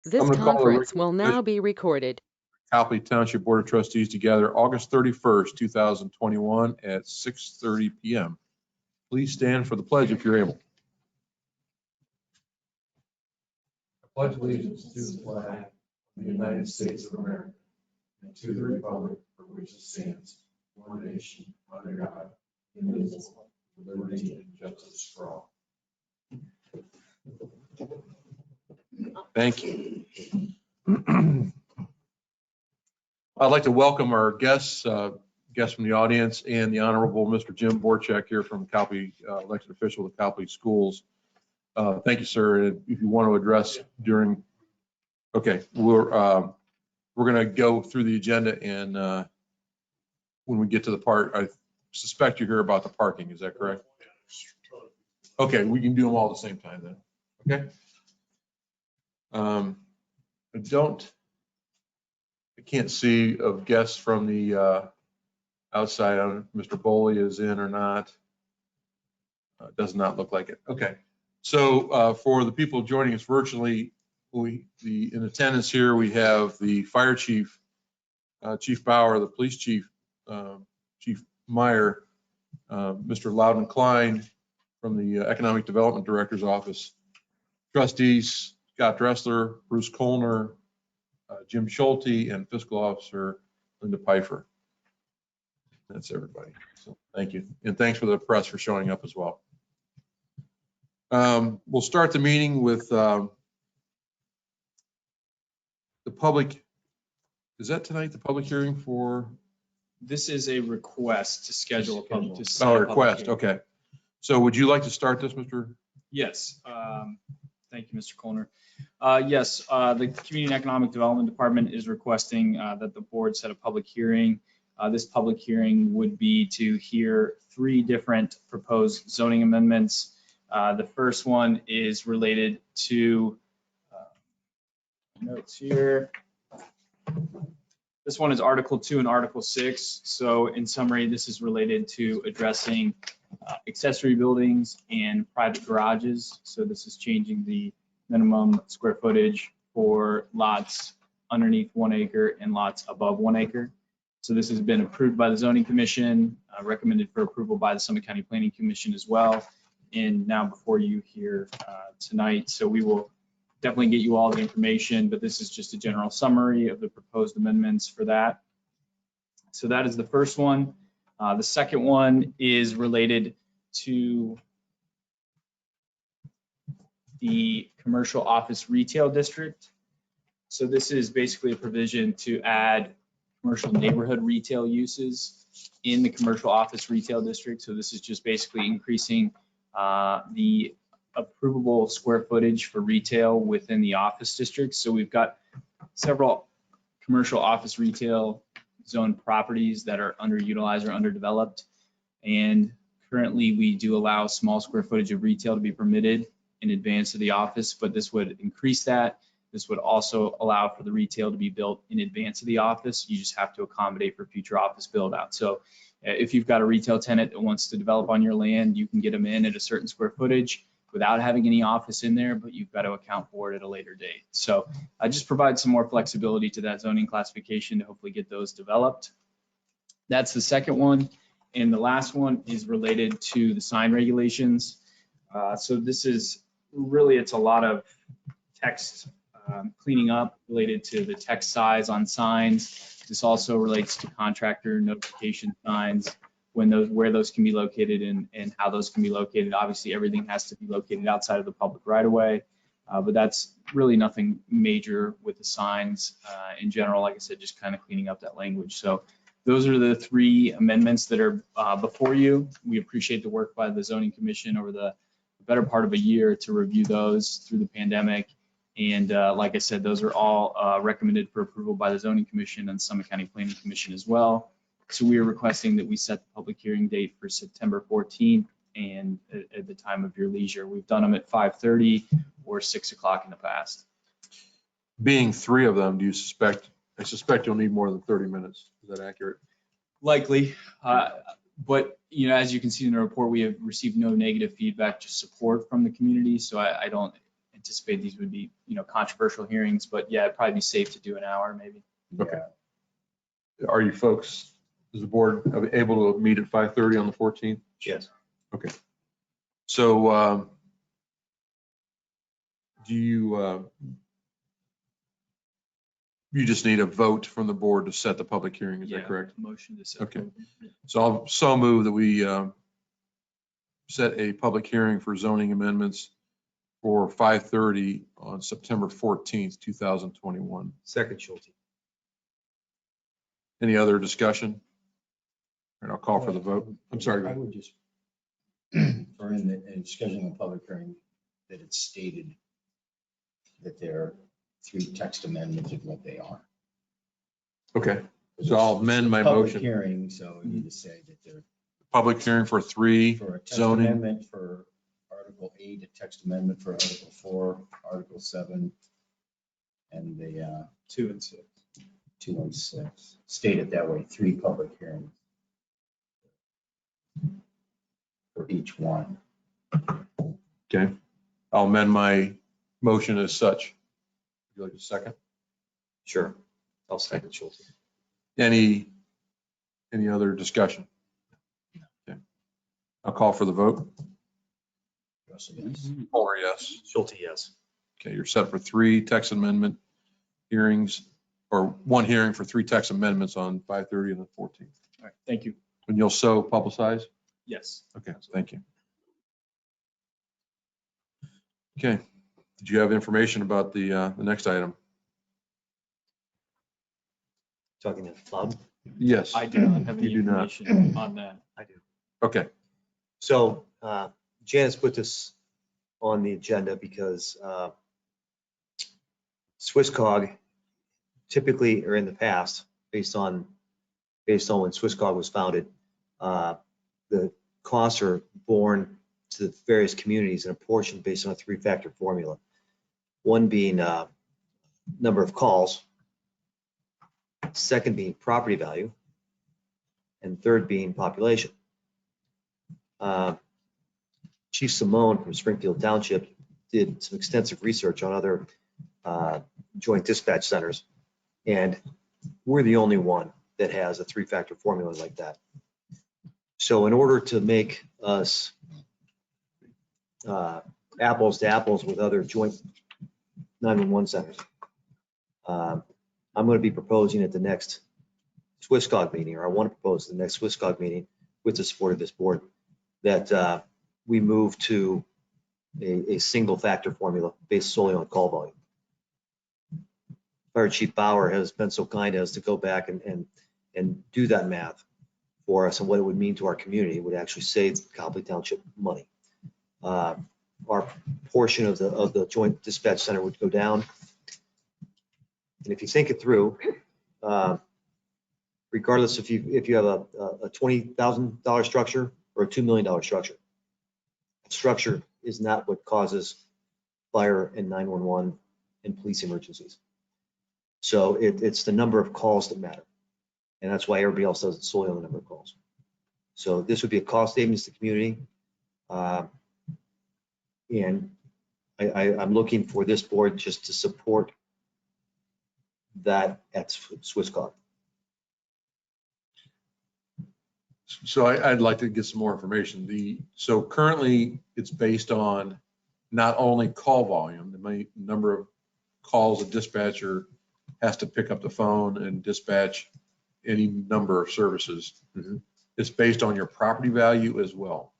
This conference will now be recorded. Copley Township Board of Trustees together August 31st, 2021 at 6:30 p.m. Please stand for the pledge if you're able. I pledge allegiance to the flag of the United States of America and to the republic for which it stands, one nation, under God, indivisible, with liberty and justice for all. Thank you. I'd like to welcome our guests from the audience and the Honorable Mr. Jim Borchek here from Copley, elected official of the Copley Schools. Thank you, sir. If you want to address during, okay, we're going to go through the agenda, and when we get to the part, I suspect you hear about the parking. Is that correct? Okay, we can do them all at the same time then. Okay. I can't see of guests from the outside. I don't know if Mr. Boley is in or not. Does not look like it. Okay. So for the people joining us virtually, in attendance here, we have the fire chief, Chief Bauer, the police chief, Chief Meyer, Mr. Loudon Klein from the Economic Development Director's Office, trustees Scott Dressler, Bruce Kolner, Jim Schulte, and Fiscal Officer Linda Pfeiffer. That's everybody. So thank you. And thanks for the press for showing up as well. We'll start the meeting with the public. Is that tonight, the public hearing for? This is a request to schedule a public. Oh, request. Okay. So would you like to start this, Mr.? Yes. Thank you, Mr. Kolner. Yes, the Community and Economic Development Department is requesting that the board set a public hearing. This public hearing would be to hear 3 different proposed zoning amendments. The first one is related to notes here. This one is Article 2 and Article 6. So in summary, this is related to addressing accessory buildings and private garages. So this is changing the minimum square footage for lots underneath 1 acre and lots above 1 acre. So this has been approved by the Zoning Commission, recommended for approval by the Summit County Planning Commission as well, and now before you here tonight. So we will definitely get you all the information, but this is just a general summary of the proposed amendments for that. So that is the first one. The second one is related to the commercial office retail district. So this is basically a provision to add commercial neighborhood retail uses in the commercial office retail district. So this is just basically increasing the approvable square footage for retail within the office district. So we've got several commercial office retail zone properties that are underutilized or underdeveloped. And currently we do allow small square footage of retail to be permitted in advance of the office, but this would increase that. This would also allow for the retail to be built in advance of the office. You just have to accommodate for future office build out. So if you've got a retail tenant that wants to develop on your land, you can get them in at a certain square footage without having any office in there, but you've got to account for it at a later date. So I just provide some more flexibility to that zoning classification to hopefully get those developed. That's the second one. And the last one is related to the sign regulations. So this is really, it's a lot of text cleaning up related to the text size on signs. This also relates to contractor notification signs, where those can be located and how those can be located. Obviously, everything has to be located outside of the public right of way, but that's really nothing major with the signs in general. Like I said, just kind of cleaning up that language. So those are the 3 amendments that are before you. We appreciate the work by the Zoning Commission over the better part of a year to review those through the pandemic. And like I said, those are all recommended for approval by the Zoning Commission and Summit County Planning Commission as well. So we are requesting that we set the public hearing date for September 14th and at the time of your leisure. We've done them at 5:30 or 6 o'clock in the past. Being 3 of them, do you suspect? I suspect you'll need more than 30 minutes. Is that accurate? Likely, but you know, as you can see in the report, we have received no negative feedback, just support from the community. So I don't anticipate these would be, controversial hearings, but yeah, it'd probably be safe to do an hour maybe. Okay. Are you folks, is the board able to meet at 5:30 on the 14th? Yes. Okay. So do you, you just need a vote from the board to set the public hearing, is Yeah, that correct? Motion to set. Okay. So I'll move that we set a public hearing for zoning amendments for 5:30 on September 14th, 2021. Second, Schulte. Any other discussion? And I'll call for the vote. I'm sorry. I would just, for in scheduling a public hearing, that it's stated that there are 3 text amendments of what they are. Okay, so I'll amend my Public motion. hearing, so you need to say that they're Public hearing for 3 for a text zoning. amendment for Article 8, a text amendment for Article 4, Article 7, and the 2 and 6. 2 and 6. State it that way, 3 public hearings for each one. Okay, I'll amend my motion as such. Would you like a second? Sure. I'll second Schulte. Any other discussion? Okay, I'll call for the vote. Russell, yes. Or yes. Schulte, yes. Okay, you're set for 3 text amendment hearings, or 1 hearing for 3 text amendments on 5:30 and the 14th. All right, thank you. And you'll so publicize? Yes. Okay, thank you. Okay, did you have information about the next item? Talking to the club. Yes. I do not have any You do not. information on that. I do. Okay, So Janice put this on the agenda because Swisscog typically, or in the past, based on when Swisscog was founded, the costs are borne to the various communities in a portion based on a 3-factor formula. One being number of calls, second being property value, and third being population. Chief Simone from Springfield Township did some extensive research on other joint dispatch centers, and we're the only one that has a 3-factor formula like that. So in order to make us apples to apples with other joint 911 centers, I'm going to be proposing at the next Swisscog meeting, or I want to propose at the next Swisscog meeting with the support of this board, that we move to a single factor formula based solely on call volume. Fire Chief Bauer has been so kind as to go back and do that math for us and what it would mean to our community. It would actually save Copley Township money. Our portion of the joint dispatch center would go down. And if you think it through, regardless if you have a $20,000 structure or a $2 million structure, structure is not what causes fire and 911 and police emergencies. So it's the number of calls that matter. And that's why everybody else does it solely on the number of calls. So this would be a cost savings to the community. And I'm looking for this board just to support that at Swisscog. so I'd like to get some more information. So currently it's based on not only call volume, the number of calls a dispatcher has to pick up the phone and dispatch any number of services. Mhm. It's based on your property value as well.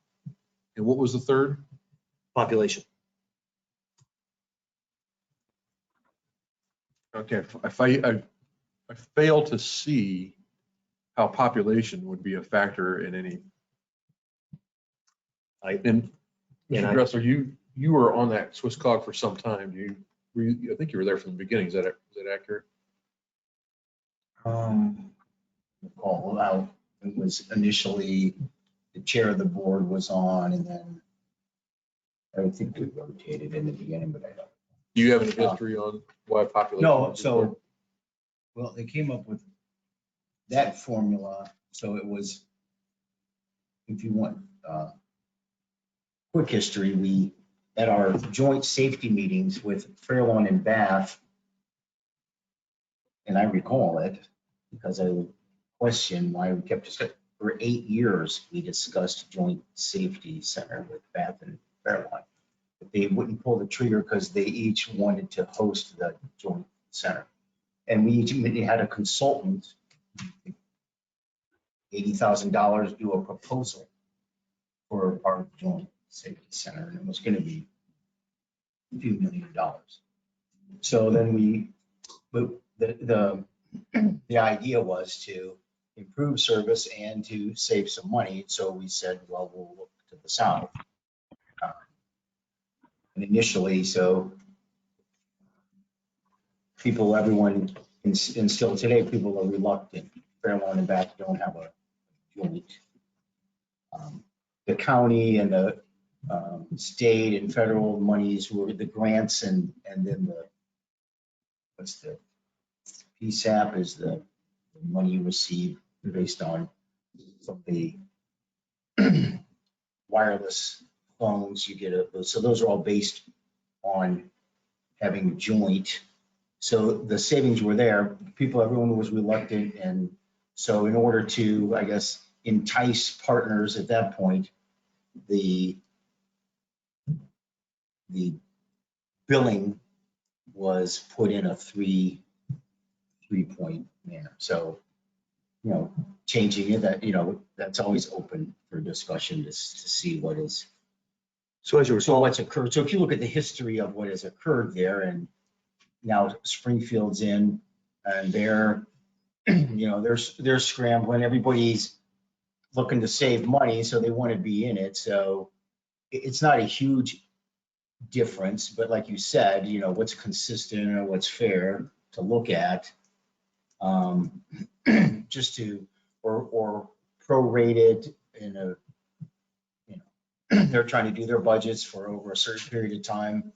And what was the third? Population. Okay, I fail to see how population would be a factor in any. And Mr. Dressler, you were on that Swisscog for some time. I think you were there from the beginning. Is that accurate? Recall out, it was initially the chair of the board was on, and then I think we rotated in the beginning, but I don't. Do you have any history on why population? No, is so, important? well, they came up with that formula, so it was, if you want quick history, at our joint safety meetings with Fairlawn and Bath, and I recall it because I would question why we kept it. For 8 years, we discussed joint safety center with Bath and Fairlawn. But they wouldn't pull the trigger because they each wanted to host the joint center. And we each had a consultant, $80,000, do a proposal for our joint safety center, and it was going to be a few $1 million. So then the idea was to improve service and to save some money. So we said, well, we'll look to the south. And initially, so people, everyone, and still today, people are reluctant. Fairlawn and Bath don't have a joint. The county and the state and federal monies were the grants, and then what's the PSAP is the money you receive based on from the wireless phones you get. So those are all based on having joint. So the savings were there. Everyone was reluctant, and so in order to, I guess, entice partners at that point, the billing was put in a three-point manner. So, changing it, that, that's always open for discussion to see what is. So as you So recall, what's occurred. So if you look at the history of what has occurred there, and now Springfield's in, and they're scrambling. Everybody's looking to save money, so they want to be in it. So it's not a huge difference, but like you said, what's consistent or what's fair to look at, just to, or prorate it in a, they're trying to do their budgets for over a certain period of time.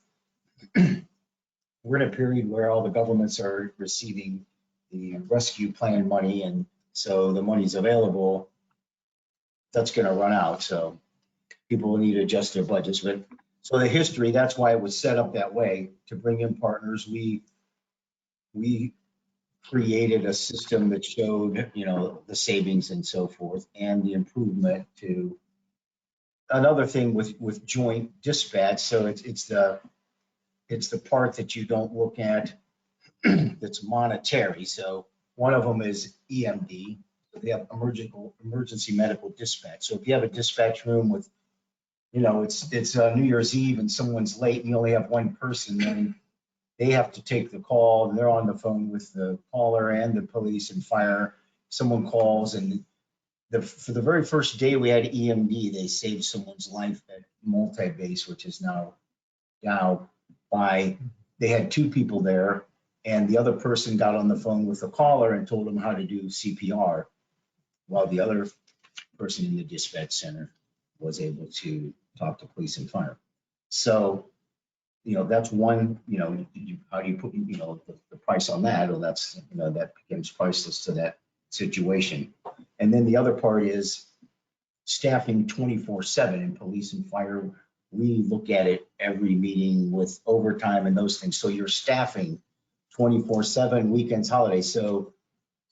We're in a period where all the governments are receiving the rescue plan money, and so the money's available. That's going to run out, so people will need to adjust their budgets. But so the history, that's why it was set up that way, to bring in partners. We created a system that showed, the savings and so forth, and the improvement to another thing with joint dispatch. So it's the part that you don't look at that's monetary. So one of them is EMD. They have emergency medical dispatch. So if you have a dispatch room with, it's New Year's Eve and someone's late and you only have one person, then they have to take the call, and they're on the phone with the caller and the police and fire. Someone calls, and for the very first day we had EMD, they saved someone's life at multi-base, which is now they had 2 people there, and the other person got on the phone with the caller and told them how to do CPR, while the other person in the dispatch center was able to talk to police and fire. So, that's one, how do you put, the price on that? Well, that's, that becomes priceless to that situation. And then the other part is staffing 24/7 in police and fire. We look at it every meeting with overtime and those things. So you're staffing 24/7, weekends, holidays. So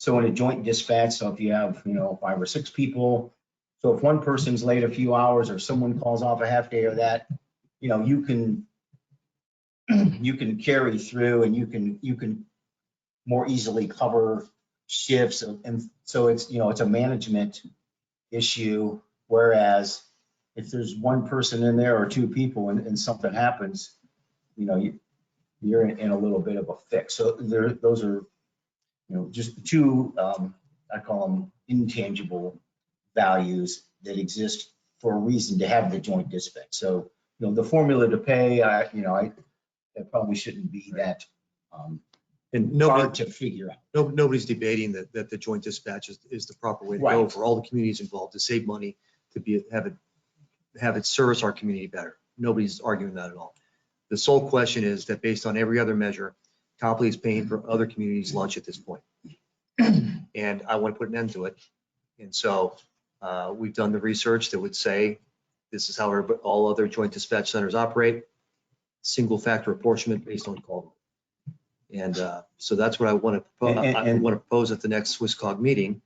in a joint dispatch, so if you have, 5 or 6 people, so if one person's late a few hours or someone calls off a half day or that, you can carry through, and you can more easily cover shifts. And so it's, it's a management issue. Whereas if there's one person in there or 2 people and something happens, you're in a little bit of a fix. So those are, just 2, I call them intangible values that exist for a reason to have the joint dispatch. So, the formula to pay, it probably shouldn't be that and hard to figure out. nobody's debating that the joint dispatch is the proper way to go Right. for all the communities involved, to save money, to have it service our community better. Nobody's arguing that at all. The sole question is that based on every other measure, Copley is paying for other communities' lunch at this point. And I want to put an end to it. And so we've done the research that would say this is how all other joint dispatch centers operate. single factor apportionment based on call. And so that's what I want to propose. I And- want to propose at the next SwissCog meeting,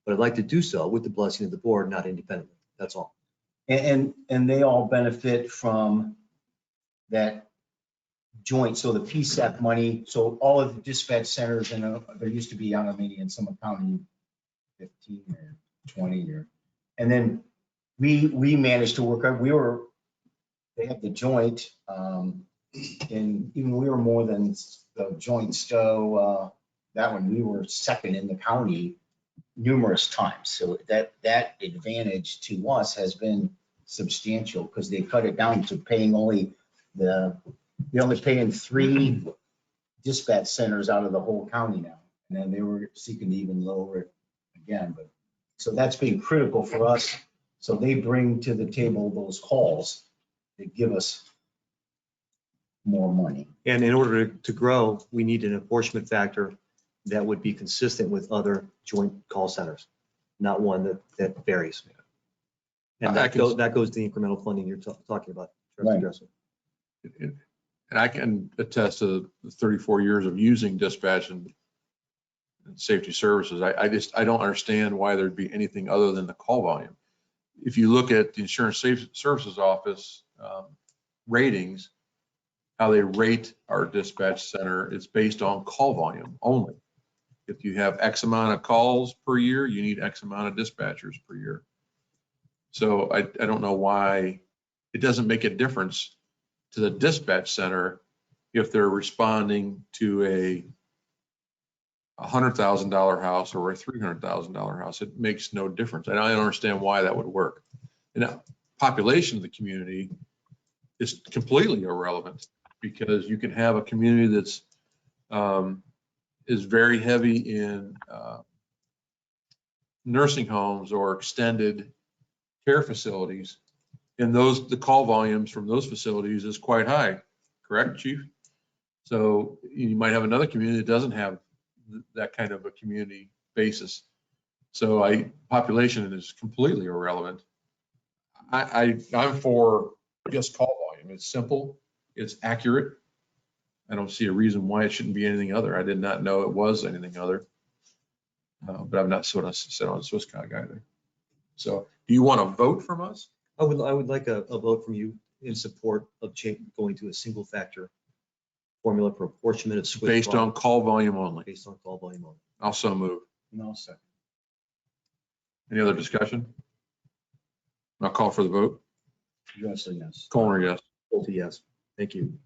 but I'd like to do so with the blessing of the board, not independently. That's all. And they all benefit from that joint, so the PSAP money, so all of the dispatch centers, and there used to be, I don't know, maybe in some county, 15 or 20 or, and then we managed to work out, they had the joint, and even we were more than the joint Stowe, that one, we were second in the county numerous times. So that advantage to us has been substantial because they cut it down to paying they're only paying 3 dispatch centers out of the whole county now. And then they were seeking to even lower it again, but, so that's been critical for us. So they bring to the table those calls that give us more money. And in order to grow, we need an apportionment factor that would be consistent with other joint call centers, not one that varies. And that goes to the incremental funding you're talking about. Right. And I can attest to the 34 years of using dispatch and safety services. I don't understand why there'd be anything other than the call volume. If you look at the Insurance Safety Services Office ratings, how they rate our dispatch center is based on call volume only. If you have X amount of calls per year, you need X amount of dispatchers per year. So I don't know why it doesn't make a difference to the dispatch center if they're responding to a $100,000 house or a $300,000 house. It makes no difference. And I don't understand why that would work. And the population of the community is completely irrelevant because you can have a community that's is very heavy in nursing homes or extended care facilities. And the call volumes from those facilities is quite high, correct, Chief? So you might have another community that doesn't have that kind of a community basis. So population is completely irrelevant. I'm for just call volume. It's simple, it's accurate. I don't see a reason why it shouldn't be anything other. I did not know it was anything other, but I'm not sort of set on SwissCog either. So do you want a vote from us? I would like a vote from you in support of going to a single factor formula for apportionment of SwissCog. Based on call volume only. Based on call volume only. Also move. No, second. Any other discussion? I'll call for the vote. Yes, yes. Colner, yes. Both yes. Thank you.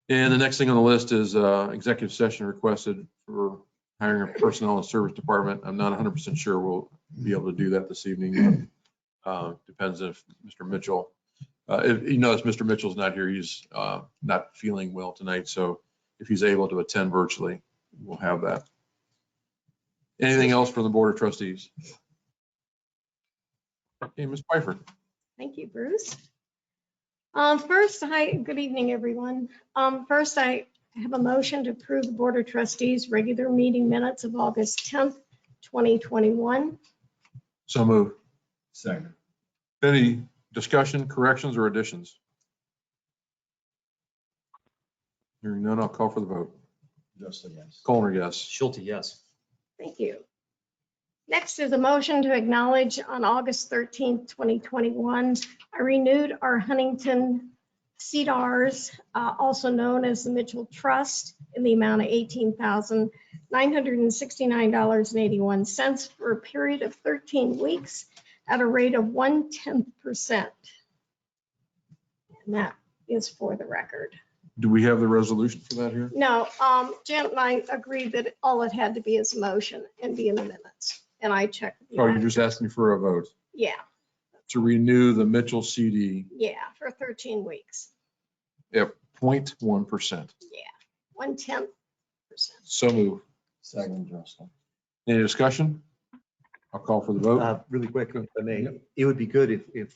And the next thing on the list is executive session requested for hiring a personnel and service department. I'm not 100% sure we'll be able to do that this evening. Depends if Mr. Mitchell, if you notice Mr. Mitchell's not here, he's not feeling well tonight. So if he's able to attend virtually, we'll have that. Anything else from the Board of Trustees? Okay, Ms. Pfeiffer. Thank you, Bruce. First, good evening, everyone. First, I have a motion to approve the Board of Trustees regular meeting minutes of August 10th, 2021. So move. Second. Any discussion, corrections, or additions? Hearing none, I'll call for the vote. Just yes. Colner, yes. Schulte, yes. Thank you. Next is a motion to acknowledge on August 13th, 2021, I renewed our Huntington CDARS, also known as the Mitchell Trust, in the amount of $18,969.81 for a period of 13 weeks at a rate of 0.1%. And that is for the record. Do we have the resolution for that here? No, Janet and I agreed that all it had to be is a motion and be in the minutes. And I checked. Oh, you're just asking for a vote Yeah, to renew the Mitchell CD yeah, for 13 weeks. at 0.1%. Yeah, 0.1%. So move. Second, Justin. Any discussion? I'll call for the vote. Really quick, if I may, it would be good if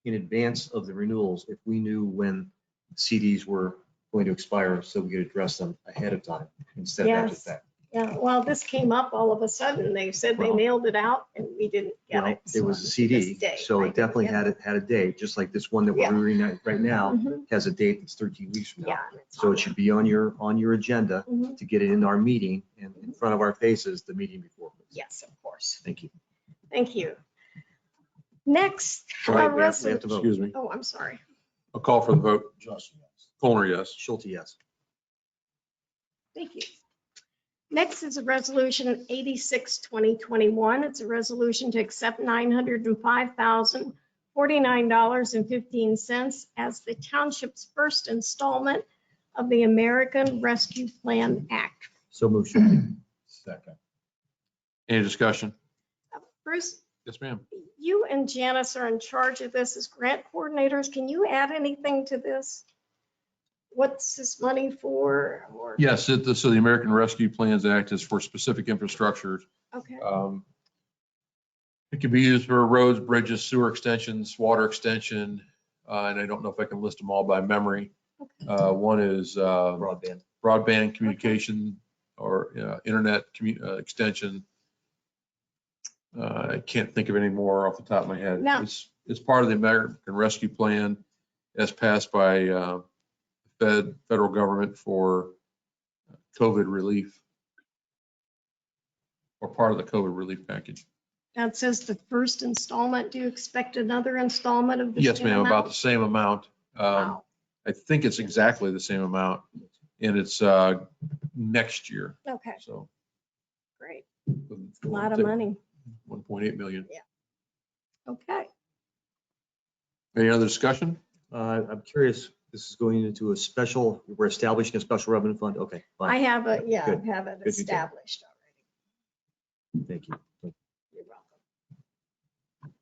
in advance of the renewals, if we knew when CDs were going to expire so we could address them ahead of time instead of after the Yes. fact. Yeah, well, this came up all of a sudden. They said they Well- mailed it out and we didn't get Well, it. it was a CD, so it definitely had a date, just like this one that Yeah. we're reading right now Mhm. has a date that's 13 weeks from now. Yeah. and it's So on it should be on your agenda Mhm. to get it in our meeting and in front of our faces, the meeting before. Yes, of course. Thank you. Thank you. Next. All right, a we have to resol- vote. Excuse me. Oh, I'm sorry. I'll call for the vote. Just yes. Colner, yes. Schulte, yes. Thank you. Next is a resolution 86, 2021. It's a resolution to accept $905,049.15 as the township's first installment of the American Rescue Plan Act. So move Schulte. Second. Any discussion? Bruce, Yes, ma'am. you and Janice are in charge of this as grant coordinators. Can you add anything to this? What's this money for? Or- Yes, so the American Rescue Plans Act is for specific infrastructure. Okay, It can be used for roads, bridges, sewer extensions, water extension, and I don't know if I can list them all by memory. One is Broadband. broadband communication or internet extension. I can't think of any more off the top of my head. No. It's part of the American Rescue Plan as passed by federal government for COVID relief, or part of the COVID relief package. that says the first installment. Do you expect another installment of the Yes, same ma'am, about amount? the same amount. Wow. I think it's exactly the same amount, and it's next year, Okay, so. great. A lot of money. 1.8 million. Okay. Any other discussion? I'm curious, this is going into a special, we're establishing a special revenue fund? Okay, I fine. have it, yeah, I Good. have it Good detail. established already. Thank you. You're welcome.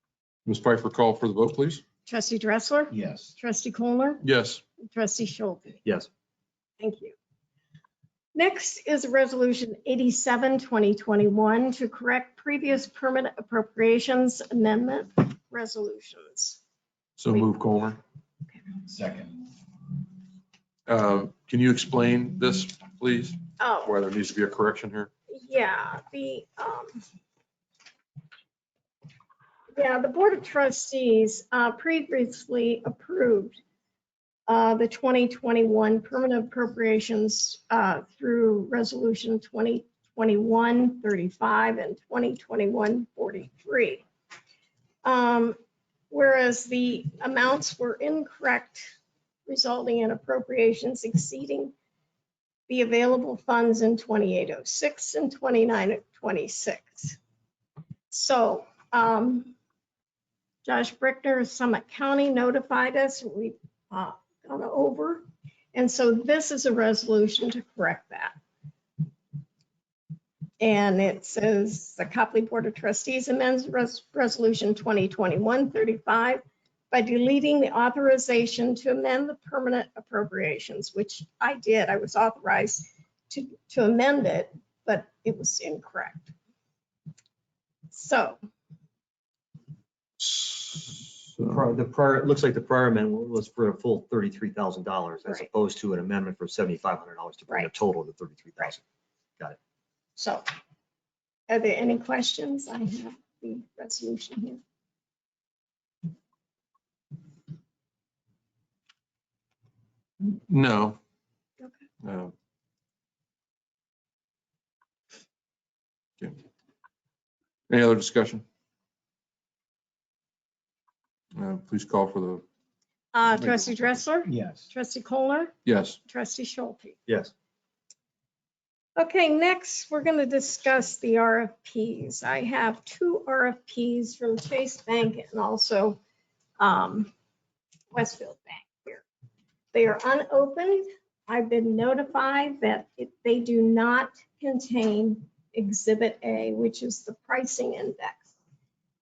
Ms. Pfeiffer, call for the vote, please. Trustee Dressler? Yes. Trustee Colner? Yes. Trustee Schulte? Yes. Thank you. Next is Resolution 87, 2021 to correct previous permanent appropriations amendment resolutions. So move, Colner. Second. Can you explain this, please? Oh, Why there needs to be a correction here? yeah, the Board of Trustees previously approved the 2021 permanent appropriations through Resolution 2021-35 and 2021-43. Whereas the amounts were incorrect, resulting in appropriations exceeding the available funds in 2806 and 2926. So Josh Brickner of Summit County notified us. We've gone over. And so this is a resolution to correct that. And it says the Copley Board of Trustees amends Resolution 2021-35 by deleting the authorization to amend the permanent appropriations, which I did. I was authorized to amend it, but it was incorrect. So The prior, it looks like the prior amendment was for a full $33,000 as Right. opposed to an amendment for $7,500 to bring the Right. total to 33,000. So, are there any questions? I have the resolution here. No. Okay. No. Okay. Any other discussion? Please call for the, Trustee Dressler, Yes. Trustee Kohler, yes. Trustee Schulte. Yes. Okay, next, we're going to discuss the RFPs. I have two RFPs from Chase Bank and also Westfield Bank here. They are unopened. I've been notified that they do not contain Exhibit A, which is the pricing index.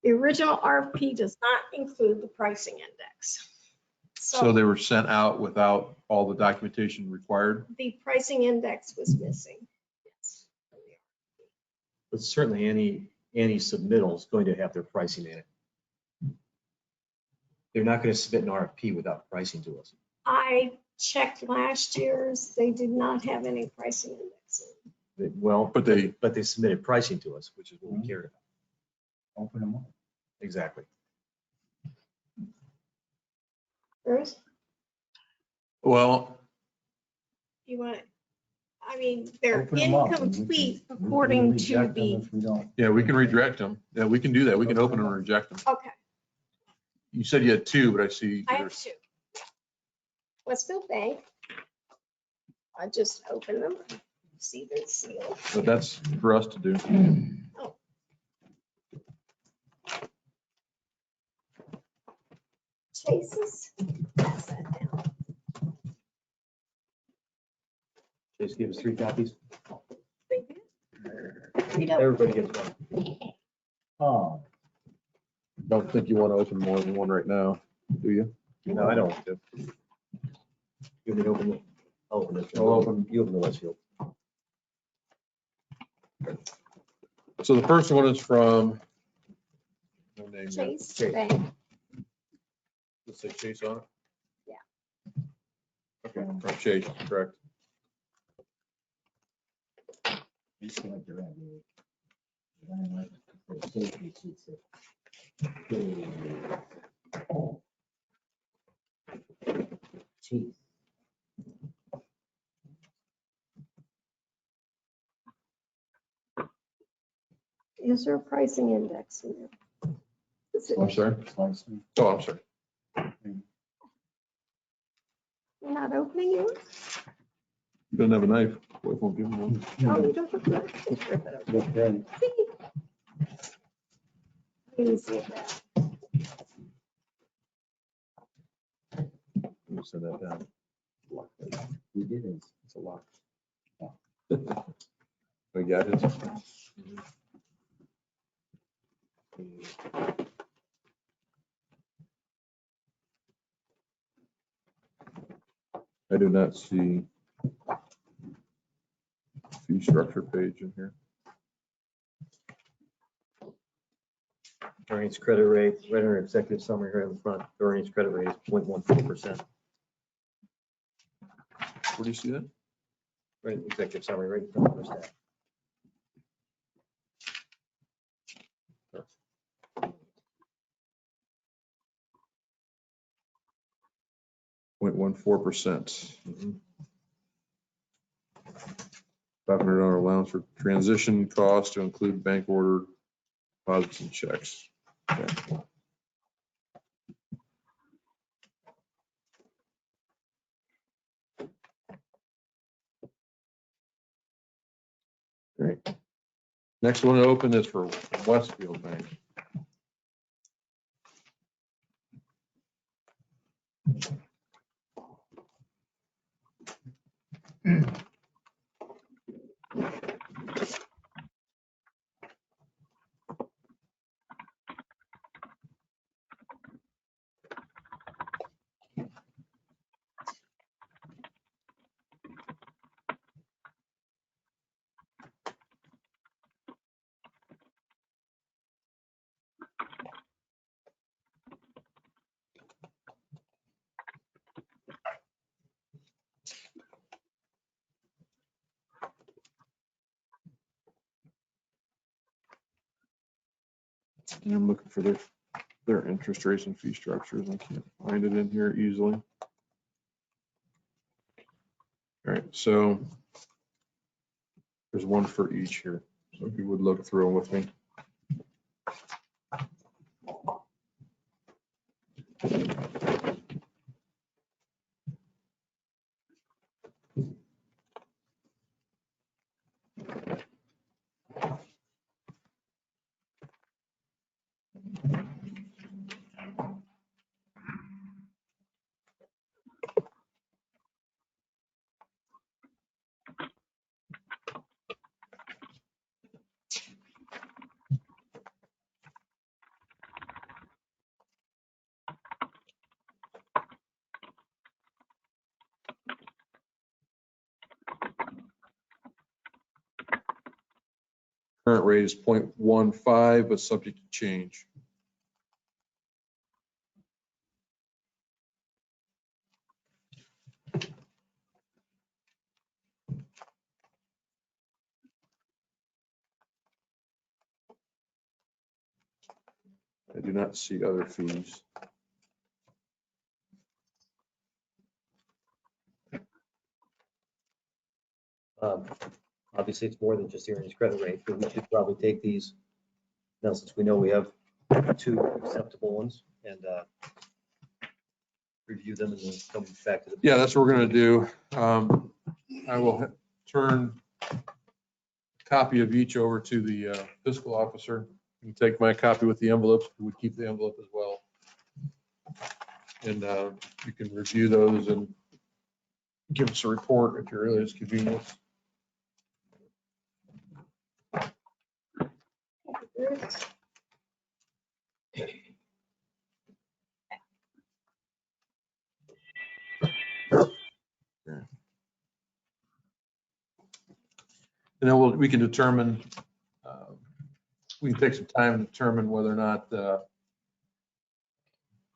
The original RFP does not include the pricing index. So they were sent out without all the documentation required? The pricing index was missing. Yes. But certainly any submittal is going to have their pricing in it. They're not going to submit an RFP without pricing to us. I checked last year's, they did not have any pricing index. Well, But they- but they submitted pricing to us, which is what we cared about. Open them up. Exactly. Bruce, Well, you want, I mean, they're Open 'em up and we can- incomplete we can according to reject them the, if we don't. yeah, we can reject them. Yeah, we can do that. We can open them and reject them. okay, You said you had two, but I see I have there's, two. Westfield Bank. I just opened them, see the seal. but that's for us to do. Chases. Pass that down. Just give us 3 copies. We don't. Everybody gets one. Oh, Don't think you want to open more than one right now, do you? No, I don't want to. You want me to open it? I'll open it. I'll open. You open the Westfield. So the first one is from. No name yet. Chase Chase. Bank. Let's say Chase on it? Yeah. Okay, from Chase, correct. you see what they're at, dude. I like the safety seats there. Chief. Is there a pricing index in there? Is it- I'm sorry. Slicing. Oh, I'm sorry. You're not opening yours? You don't have a knife. Wife won't give me one. Oh, you don't have to. Just rip it open. Okay. Easy as that. Let me set that down. We did it. It's a lock. We got it. I do not see fee structure page in here. Earnings credit rate, right under executive summary here in the front, the earnings credit rate is 0.14%. Where do you see that? Right, executive summary, right in front of the stat. .14%. $500 allowance for transition costs to include bank order deposits and checks. Okay. Great. Next one to open is for Westfield Bank. And I'm looking for their interest rates and fee structures. I can't find it in here easily. All right, so there's one for each here. So if you would look through them with me. Current rate is 0.15, but subject to change. I do not see other fees. Obviously, it's more than just the earnings credit rate, but we should probably take these, now since we know we have 2 acceptable ones, and review them and then come back to the. Yeah, that's what we're gonna do. I will turn a copy of each over to the fiscal officer. You can take my copy with the envelopes, we would keep the envelope as well. And you can review those and give us a report at your earliest convenience. And then we can determine, we can take some time to determine whether or not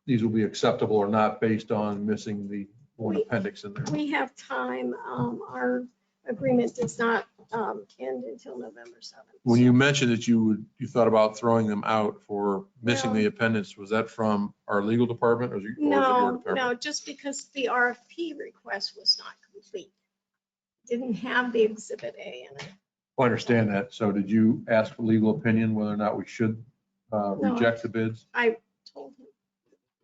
these will be acceptable or not based on missing the one appendix in there. We have time. Our agreement does not end until November 7th. When you mentioned that you thought about throwing them out for missing the Well- appendix, was that from our legal department or was it your No, department? no, just because the RFP request was not complete. Didn't have the Exhibit A in it. I understand that. So did you ask for legal opinion whether or not we should reject the bids? I told him.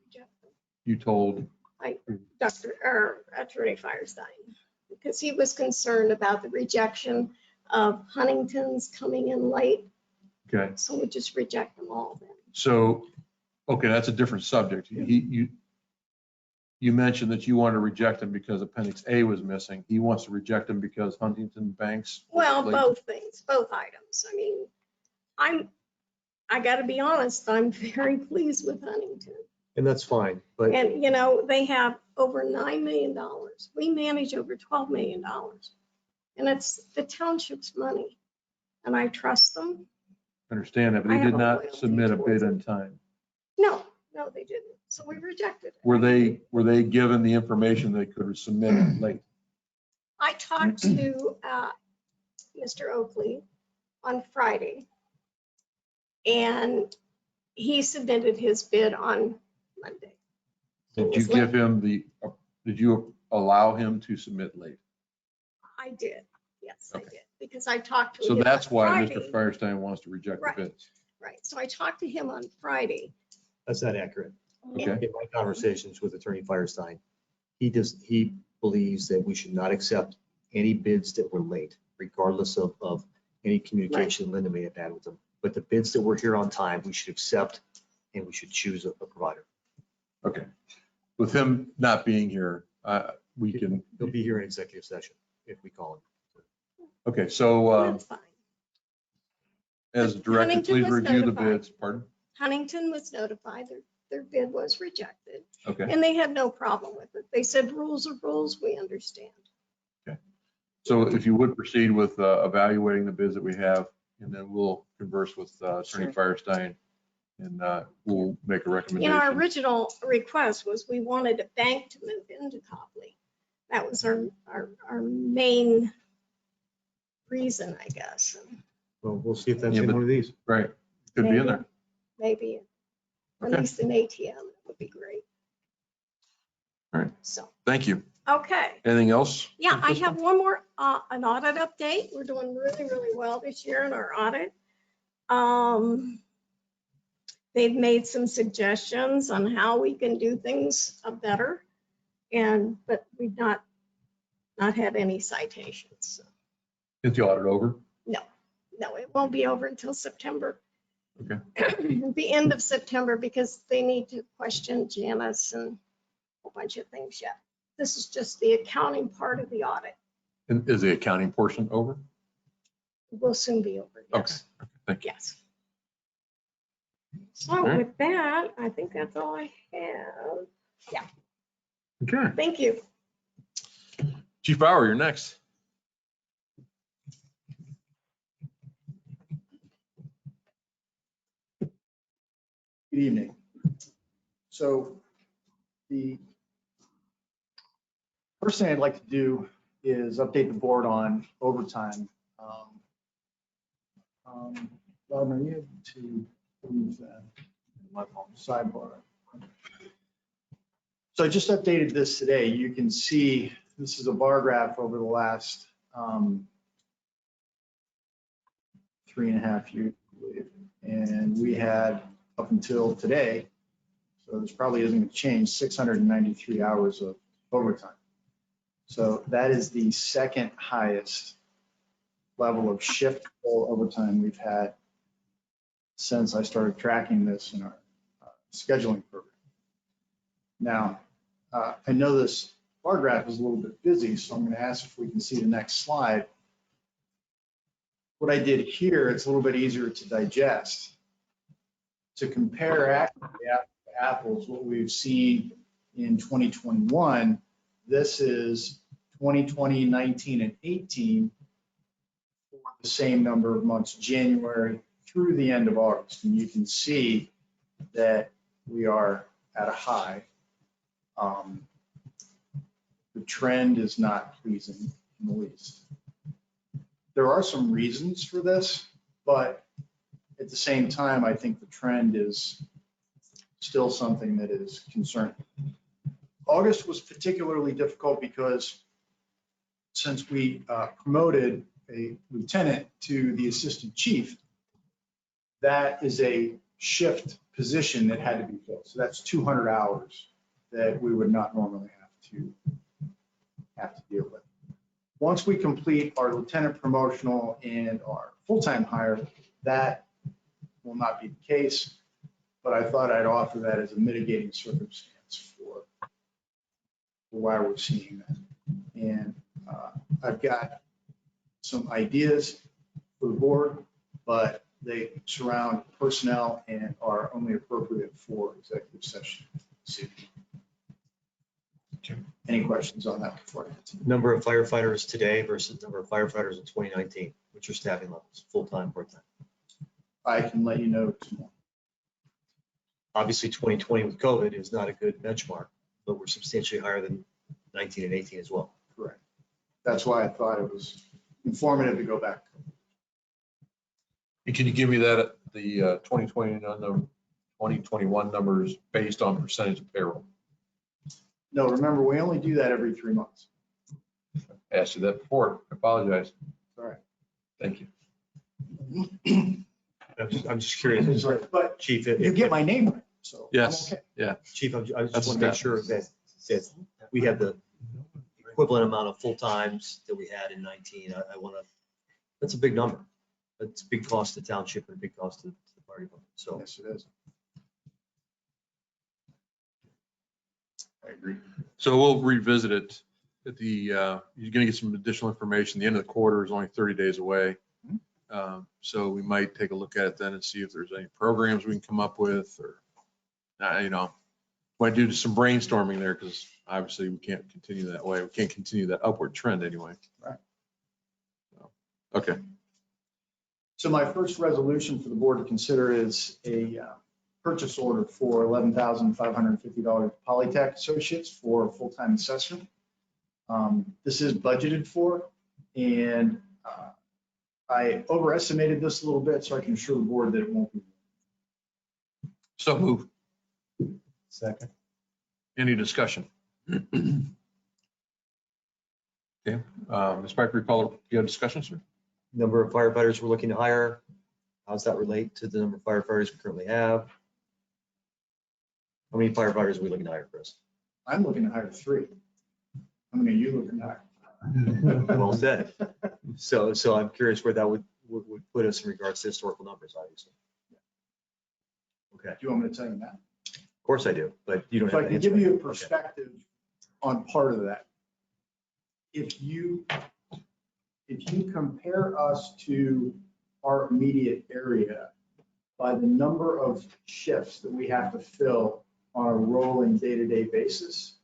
Reject them. You told, Attorney Firestein, because he was concerned about the rejection of Huntington's coming in late. okay, So we just reject them all then. so, okay, that's a different subject. You mentioned that you wanted to reject them because appendix A was missing. He wants to reject them because Huntington Banks. was Well, late. both things, both items. I mean, I gotta be honest, I'm very pleased with Huntington. And that's fine, but And, you know, they have over $9 million. We manage over $12 million. And it's the township's money. And I trust them. Understand that, but I they have did a not loyalty submit a towards bid it. in time. No, they didn't. So we rejected it. Were they given the information they could submit it late? I talked to Mr. Oakley on Friday. And he submitted his bid on Monday. So it Did you was late. give him did you allow him to submit late? I did. Yes, I Okay. did. Because I talked to him So on that's why Friday. Mr. Firestein wants to reject the Right. bids. Right. So I talked to him on Friday. that's not accurate. Okay. In my conversations with Attorney Firestein, he believes that we should not accept any bids that were late, regardless of any communication Linda may have had with them. But the bids that were here on time, we should accept and we should choose a provider. Okay. With him not being here, we can, He'll be here in executive session if we call him. okay, so That's fine. as directed, Huntington please was review the notified. bids. Pardon? Huntington was notified. Their bid was rejected. Okay. And they had no problem with it. They said rules are rules. We understand. So if you would proceed with evaluating the bids that we have, and then we'll converse with Attorney Firestein and we'll make a You recommendation. know, our original request was we wanted a bank to move into Copley. That was our main reason, I guess. Well, we'll see if that's Yeah, in but- one of these. Right. Could be in there. Maybe at Okay. least an ATM would be great. All right. So, Thank you. okay. Anything else? Yeah, I have one more, an audit update. We're doing really, really well this year in our audit. They've made some suggestions on how we can do things better. But we've not had any citations. Is the audit over? No, it won't be over until September. Okay. The end of September, because they need to question Janice and a whole bunch of things yet. This is just the accounting part of the audit. And is the accounting portion over? It will soon be over, yes. Thank you. Yes. So right. with that, I think that's all I have. Okay. Thank you. Chief Bauer, you're next. Good evening. So the first thing I'd like to do is update the board on overtime. Bob, are you able to move that? My phone, sidebar. So I just updated this today. You can see, this is a bar graph over the last 3.5 years, I believe. And we had up until today, so this probably isn't going to change, 693 hours of overtime. So that is the second highest level of shift full overtime we've had since I started tracking this in our scheduling program. Now, I know this bar graph is a little bit busy, so I'm going to ask if we can see the next slide. What I did here, it's a little bit easier to digest. To compare apples, what we've seen in 2021, this is 2020, 19, and 18 for the same number of months, January through the end of August. And you can see that we are at a high. The trend is not pleasing in the least. There are some reasons for this, but at the same time, I think the trend is still something that is concerning. August was particularly difficult because since we promoted a lieutenant to the assistant chief, that is a shift position that had to be filled. So that's 200 hours that we would not normally have to deal with. Once we complete our lieutenant promotional and our full-time hire, that will not be the case, but I thought I'd offer that as a mitigating circumstance for why we're seeing that. And I've got some ideas for the board, but they surround personnel and are only appropriate for executive session this evening. Any questions on that before I continue? Number of firefighters today versus number of firefighters in 2019. What's your staffing levels, full-time, part-time? I can let you know tomorrow. Obviously, 2020 with COVID is not a good benchmark, but we're substantially higher than 19 and 18 as well. Correct. That's why I thought it was informative to go back. And can you give me that, the 2020 and the 2021 numbers based on percentage of payroll? No, remember, we only do that every 3 months. I asked you that before. I apologize. All right. Thank you. I'm just curious, But Chief. you get my name right, so. I'm Yes, okay. yeah. Chief, I That's just want to make staff. sure that we have the equivalent amount of full-times that we had in 19. I want to, that's a big number. That's a big cost to township and a big cost to the fire department. So Yes, it is. I agree. So we'll revisit it at the, you're going to get some additional information. The end of the quarter is only 30 days away. So we might take a look at it then and see if there's any programs we can come up with, or, might do some brainstorming there, because obviously we can't continue that way. We can't continue that upward trend anyway. Right. So, okay. So my first resolution for the board to consider is a purchase order for $11,550 Polytech Associates for a full-time assessment. This is budgeted for, and I overestimated this a little bit, so I can assure the board that it won't be. So move. Second. Any discussion? Okay. Ms. Piper, do you have discussion, sir? number of firefighters we're looking to hire, how does that relate to the number of firefighters we currently have? How many firefighters are we looking to hire, Chris? I'm looking to hire 3. How many are you looking to hire? Well said. So I'm curious where that would put us in regards to historical numbers, obviously. Okay, Do you want me to tell you that? of course I do, but you don't So have I to can answer. give you a Okay. perspective on part of that. If you compare us to our immediate area by the number of shifts that we have to fill on a rolling day-to-day basis,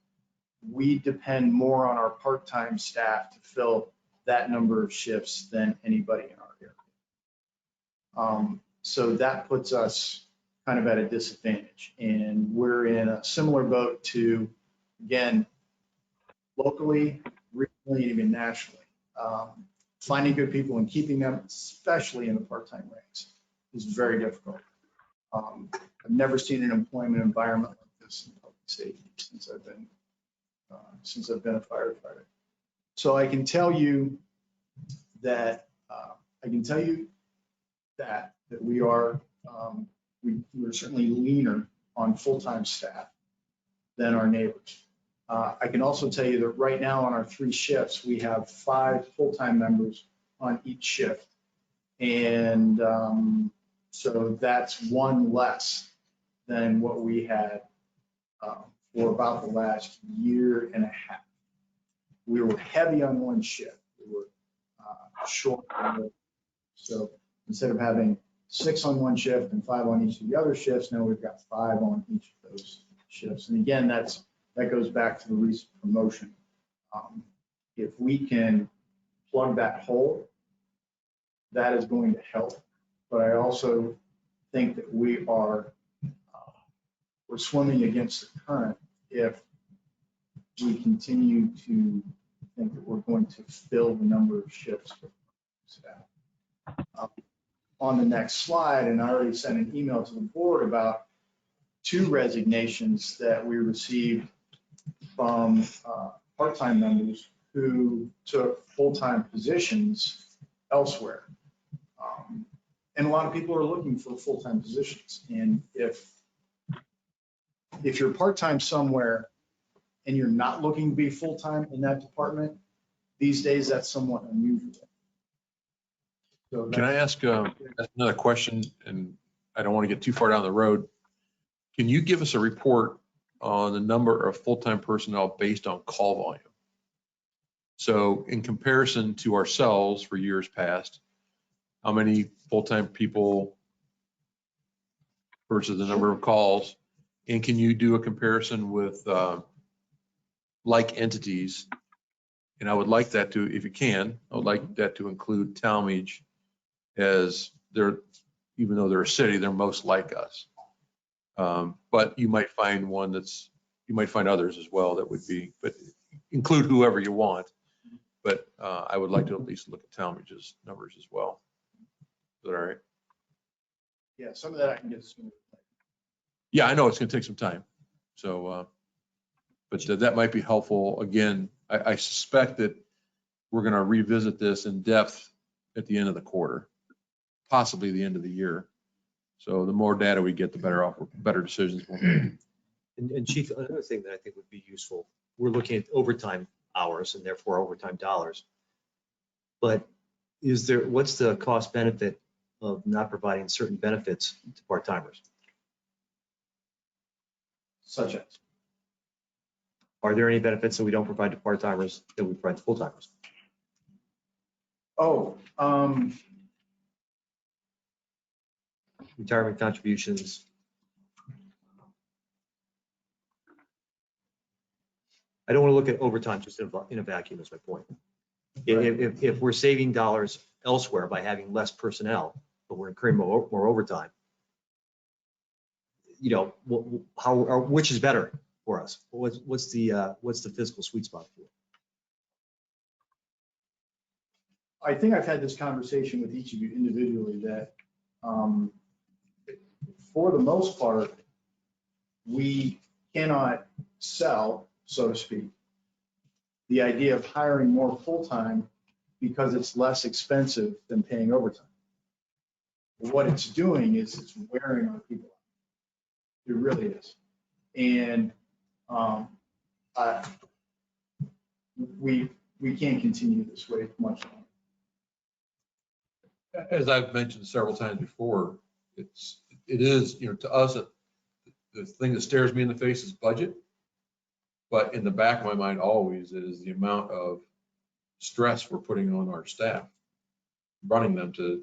we depend more on our part-time staff to fill that number of shifts than anybody in our area. So that puts us kind of at a disadvantage, and we're in a similar boat to, again, locally, regionally, and even nationally. Finding good people and keeping them, especially in the part-time ranks, is very difficult. I've never seen an employment environment like this in public safety since I've been a firefighter. So I can tell you that we are we're certainly leaner on full-time staff than our neighbors. I can also tell you that right now on our 3 shifts, we have 5 full-time members on each shift. And so that's 1 less than what we had for about the last year and a half. We were heavy on 1 shift. We were short on the other. So instead of having 6 on 1 shift and 5 on each of the other shifts, now we've got 5 on each of those shifts. And again, that goes back to the recent promotion. If we can plug that hole, that is going to help. But I also think that we're swimming against the current if we continue to think that we're going to fill the number of shifts with staff. On the next slide, and I already sent an email to the board about 2 resignations that we received from part-time members who took full-time positions elsewhere. And a lot of people are looking for full-time positions. And if you're part-time somewhere and you're not looking to be full-time in that department, these days that's somewhat unusual. So Can I ask another question? And I don't want to get too far down the road. Can you give us a report on the number of full-time personnel based on call volume? So in comparison to ourselves for years past, how many full-time people versus the number of calls? And can you do a comparison with like entities? And I would like that to, if you can, I would like that to include Talmadge, as they're, even though they're a city, they're most like us. But you might find you might find others as well that would be, but include whoever you want. But I would like to at least look at Talmadge's numbers as well. Is that all right? Yeah, some of that I can get sooner. Yeah, I know it's gonna take some time. So, but that might be helpful. Again, I suspect that we're gonna revisit this in depth at the end of the quarter, possibly the end of the year. So the more data we get, the better decisions we'll make. And Chief, another thing that I think would be useful, we're looking at overtime hours and therefore overtime dollars. But what's the cost benefit of not providing certain benefits to part-timers? Such as? Are there any benefits that we don't provide to part-timers that we provide to full-timers? Oh, Retirement contributions. I don't want to look at overtime just in a vacuum is my point. If we're saving dollars elsewhere by having less personnel, but we're incurring more overtime, you know, which is better for us? What's the fiscal sweet spot for it? I think I've had this conversation with each of you individually that for the most part, we cannot sell, so to speak, the idea of hiring more full-time because it's less expensive than paying overtime. What it's doing is it's wearing our people out. It really is. And we can't continue this way much longer. As I've mentioned several times before, it is, you know, to us, the thing that stares me in the face is budget. But in the back of my mind always is the amount of stress we're putting on our staff, running them to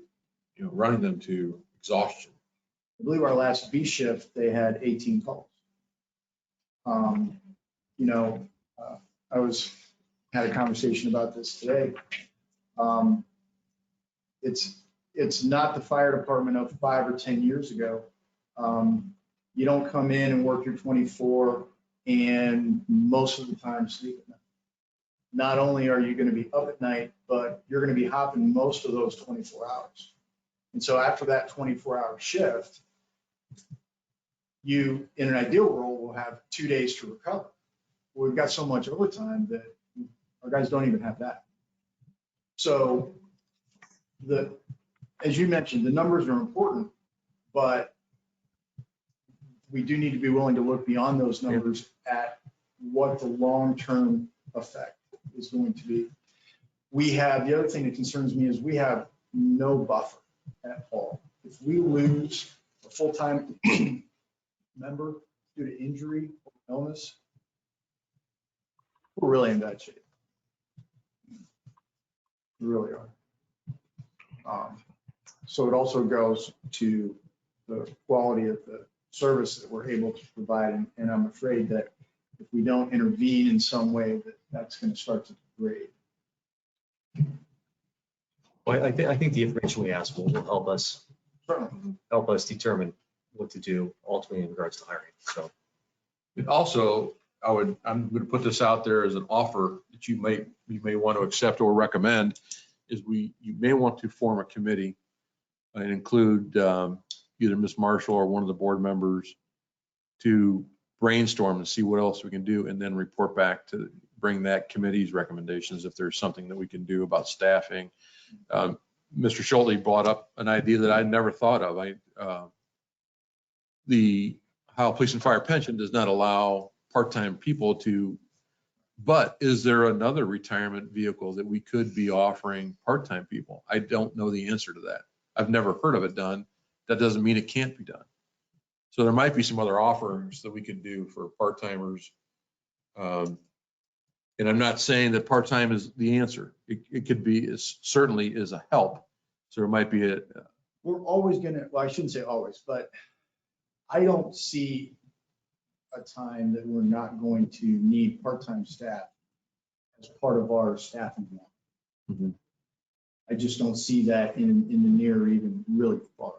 exhaustion. I believe our last B shift, they had 18 calls. You know, had a conversation about this today. It's not the fire department of 5 or 10 years ago. You don't come in and work your 24 and most of the time sleep at night. Not only are you going to be up at night, but you're going to be hopping most of those 24 hours. And so after that 24-hour shift, You, in an ideal world, will have 2 days to recover. We've got so much overtime that our guys don't even have that. So as you mentioned, the numbers are important, but we do need to be willing to look beyond those numbers at what the long-term effect is going to be. The other thing that concerns me is we have no buffer at all. If we lose a full-time member due to injury or illness, we're really in bad shape. We really are. So it also goes to the quality of the service that we're able to provide. And I'm afraid that if we don't intervene in some way, that's going to start to degrade. Well, I think the information we ask will help us Certainly. determine what to do ultimately in regards to hiring. So And also, I'm going to put this out there as an offer that you may want to accept or recommend, is you may want to form a committee and include either Ms. Marshall or one of the board members to brainstorm and see what else we can do, and then report back to bring that committee's recommendations if there's something that we can do about staffing. Mr. Schulte brought up an idea that I never thought of. How police and fire pension does not allow part-time people to, but is there another retirement vehicle that we could be offering part-time people? I don't know the answer to that. I've never heard of it done. That doesn't mean it can't be done. So there might be some other offers that we could do for part-timers. And I'm not saying that part-time is the answer. It could be, certainly is a help. So there might be We're always going to, well, I shouldn't say always, but I don't see a time that we're not going to need part-time staff as part of our staffing model. Mhm. I just don't see that in the near or even really far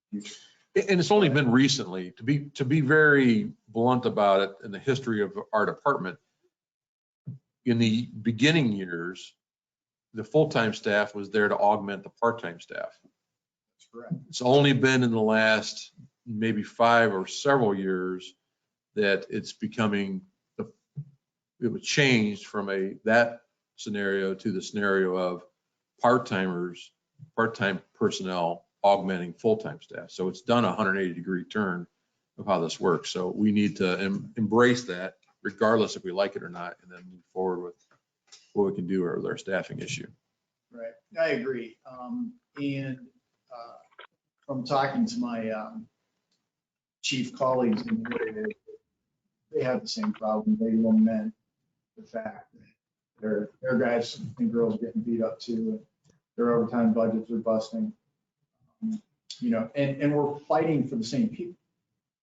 future. and it's only been recently, to be very blunt about it, in the history of our department, in the beginning years, the full-time staff was there to augment the part-time staff. That's correct. It's only been in the last maybe 5 or several years that it's becoming, it was changed from that scenario to the scenario of part-timers, part-time personnel augmenting full-time staff. So it's done a 180-degree turn of how this works. So we need to embrace that, regardless if we like it or not, and then move forward with what we can do with our staffing issue. Right, I agree. And from talking to my chief colleagues in the area, they have the same problem. They lament the fact that their guys and girls getting beat up too. Their overtime budgets are busting. And we're fighting for the same people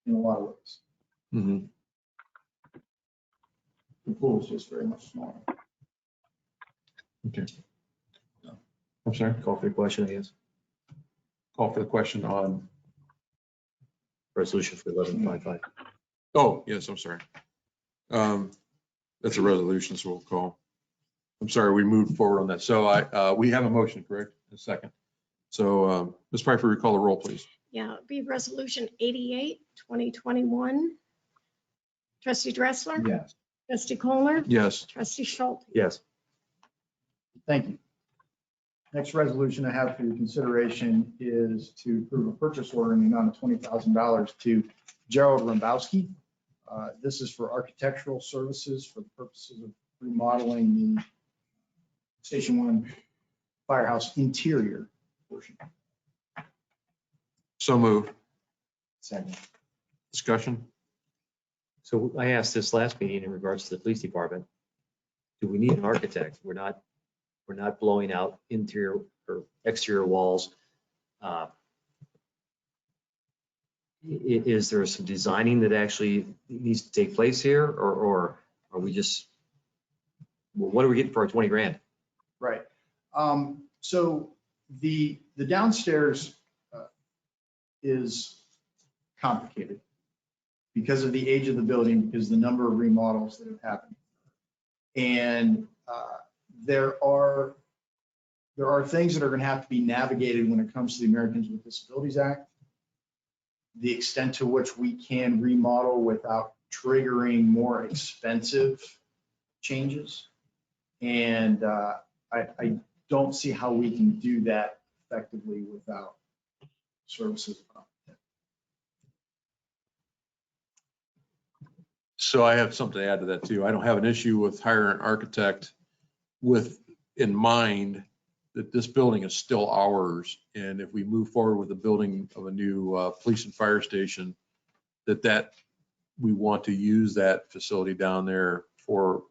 in a lot of ways. Mm-hmm. The pool is just very much smaller. Okay. I'm sorry, call for the question, I guess. call for the question on, Resolution for 1155. oh, yes, I'm sorry. That's a resolution, so we'll call. I'm sorry, we moved forward on that. So we have a motion, correct? A second. So Ms. Pfeiffer, recall the roll, please. Yeah, it'd be Resolution 88, 2021. Trustee Dressler? Yes. Trustee Colner? Yes. Trustee Schulte? Yes. Thank you. Next resolution I have for your consideration is to approve a purchase order in the amount of $20,000 to Gerald Rombowski. This is for architectural services for the purposes of remodeling the Station 1 firehouse interior portion. So moved. Second. Discussion? So I asked this last meeting in regards to the police department. Do we need an architect? We're not blowing out interior or exterior walls. Is there some designing that actually needs to take place here, or are we just, well, what are we getting for our 20 grand? Right. So the downstairs is complicated because of the age of the building, because the number of remodels that have happened. And there are things that are going to have to be navigated when it comes to the Americans with Disabilities Act. the extent to which we can remodel without triggering more expensive changes. And I don't see how we can do that effectively without services. So I have something to add to that too. I don't have an issue with hiring an architect with in mind that this building is still ours. And if we move forward with the building of a new police and fire station, that we want to use that facility down there for,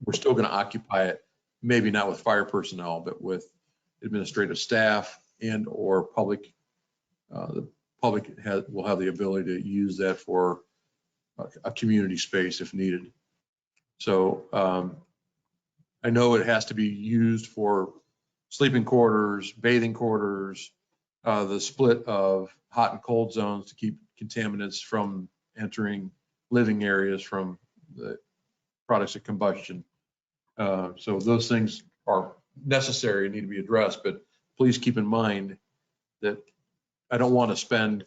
we're still going to occupy it, maybe not with fire personnel, but with administrative staff and or public. The public will have the ability to use that for a community space if needed. So I know it has to be used for sleeping quarters, bathing quarters, the split of hot and cold zones to keep contaminants from entering living areas from the products of combustion. So those things are necessary and need to be addressed, but please keep in mind that I don't want to spend a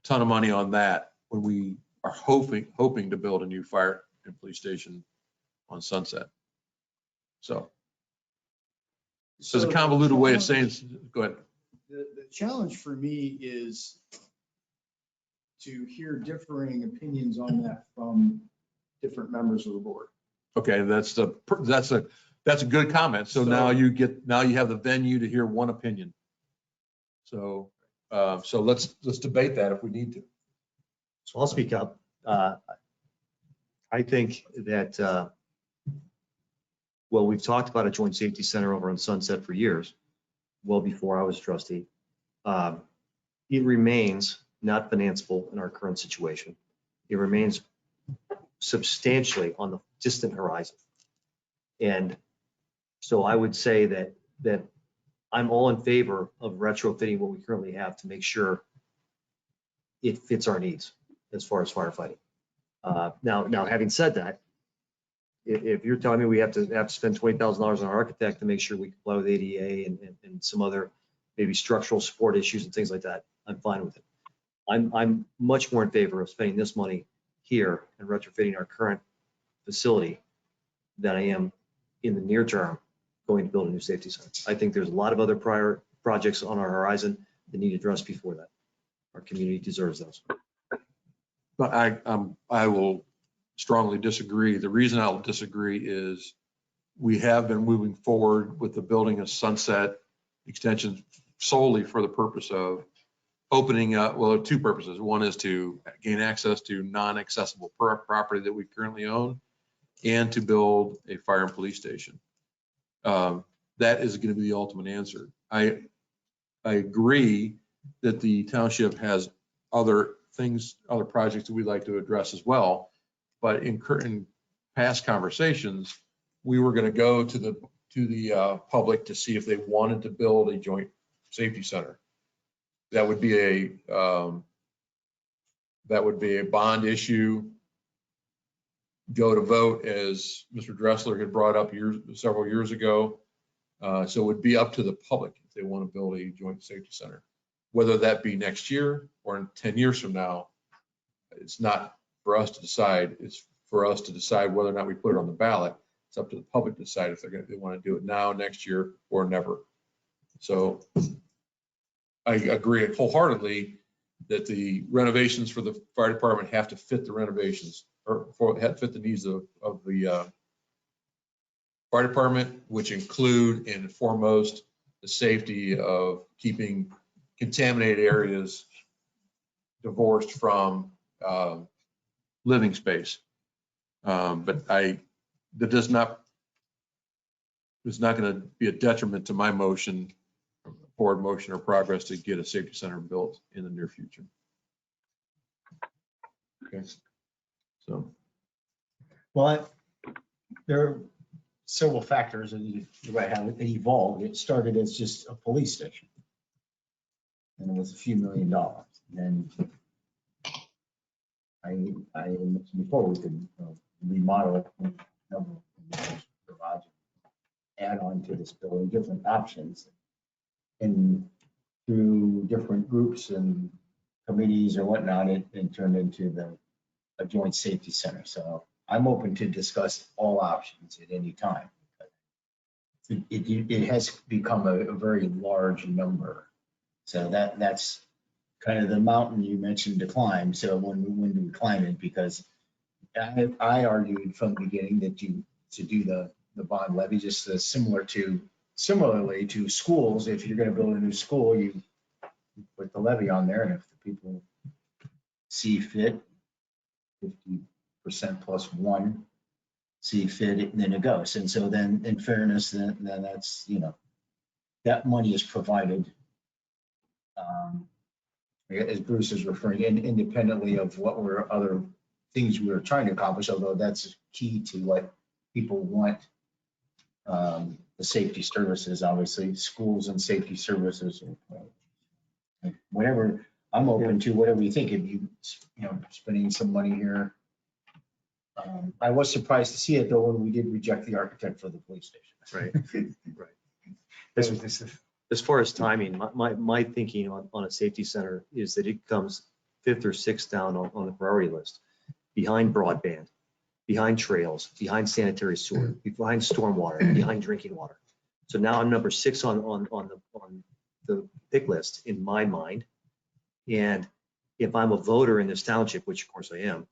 ton of money on that when we are hoping to build a new fire and police station on Sunset. So there's a convoluted way of saying, go ahead. The challenge for me is to hear differing opinions on that from different members of the board. Okay, that's a good comment. So now you have the venue to hear one opinion. So let's debate that if we need to. So I'll speak up. I think that, well, we've talked about a joint safety center over on Sunset for years, well before I was trustee. It remains not financeable in our current situation. It remains substantially on the distant horizon. And so I would say that I'm all in favor of retrofitting what we currently have to make sure it fits our needs as far as firefighting. Now, having said that, if you're telling me we have to spend $20,000 on an architect to make sure we comply with ADA and some other maybe structural support issues and things like that, I'm fine with it. I'm much more in favor of spending this money here and retrofitting our current facility than I am in the near term going to build a new safety center. I think there's a lot of other prior projects on our horizon that need addressed before that. Our community deserves those. But I will strongly disagree. The reason I'll disagree is we have been moving forward with the building of Sunset extension solely for the purpose of opening up, well, two purposes. One is to gain access to non-accessible property that we currently own and to build a fire and police station. That is going to be the ultimate answer. I agree that the township has other things, other projects that we'd like to address as well. But in past conversations, we were going to go to the public to see if they wanted to build a joint safety center. That would be a bond issue. Go to vote, as Mr. Dressler had brought up several years ago. So it would be up to the public if they want to build a joint safety center, whether that be next year or in 10 years from now. It's not for us to decide. It's for us to decide whether or not we put it on the ballot. It's up to the public to decide if they want to do it now, next year, or never. So I agree wholeheartedly that the renovations for the fire department have to fit the renovations or fit the needs of the fire department, which include and foremost the safety of keeping contaminated areas divorced from living space. But it's not going to be a detriment to my motion, forward motion or progress to get a safety center built in the near future. Okay. So. Well, there are several factors and you're right how it evolved. It started as just a police station. And it was a few $1 million. And I mentioned before we could remodel garage, add on to this building, different options. And through different groups and committees or whatnot, it turned into a joint safety center. So I'm open to discuss all options at any time. It has become a very large number. So that's kind of the mountain you mentioned to climb. So when do we climb it? Because I argued from the beginning that to do the bond levy, just similarly to schools. If you're going to build a new school, you put the levy on there, and if the people see fit, 50% plus one, see fit, then it goes. And so then, in fairness, then that's, that money is provided, as Bruce is referring, independently of what were other things we were trying to accomplish, although that's key to what people want. The safety services, obviously, schools and safety services, whatever, I'm open to whatever you think. If you spending some money here. I was surprised to see it though, when we did reject the architect for the police station. Right. As far as timing, my thinking on a safety center is that it comes 5th or 6th down on the priority list, behind broadband, behind trails, behind sanitary sewer, behind stormwater, behind drinking water. So now I'm number 6 on the pick list in my mind. And if I'm a voter in this township, which of course I am,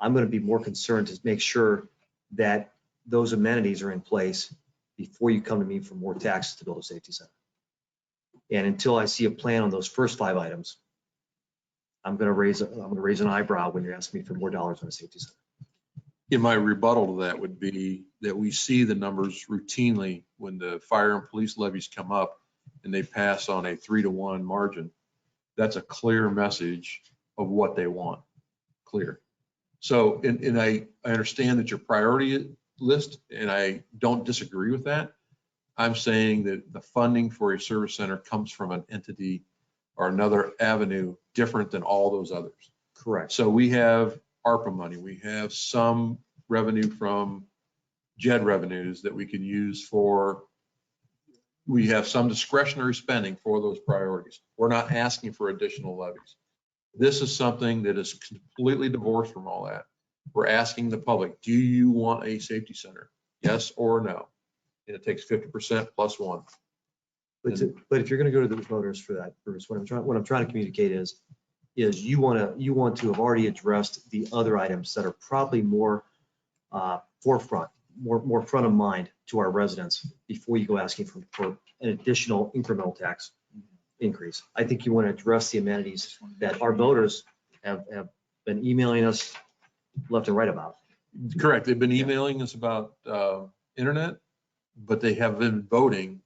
I'm going to be more concerned to make sure that those amenities are in place before you come to me for more taxes to build a safety center. And until I see a plan on those first 5 items, I'm going to raise an eyebrow when you're asking me for more dollars on a safety center. In my rebuttal to that would be that we see the numbers routinely when the fire and police levies come up and they pass on a 3-to-1 margin. That's a clear message of what they want, clear. So, and I understand that your priority list, and I don't disagree with that. I'm saying that the funding for a service center comes from an entity or another avenue different than all those others. Correct. So we have ARPA money. We have some revenue from JED revenues that we can use for, we have some discretionary spending for those priorities. We're not asking for additional levies. This is something that is completely divorced from all that. We're asking the public, do you want a safety center? Yes or no? And it takes 50% plus 1. But if you're going to go to the voters for that, Bruce, what I'm trying to communicate is you want to have already addressed the other items that are probably more forefront, more front of mind to our residents before you go asking for an additional incremental tax increase. I think you want to address the amenities that our voters have been emailing us left and right about. Correct. They've been emailing us about internet, but they have been voting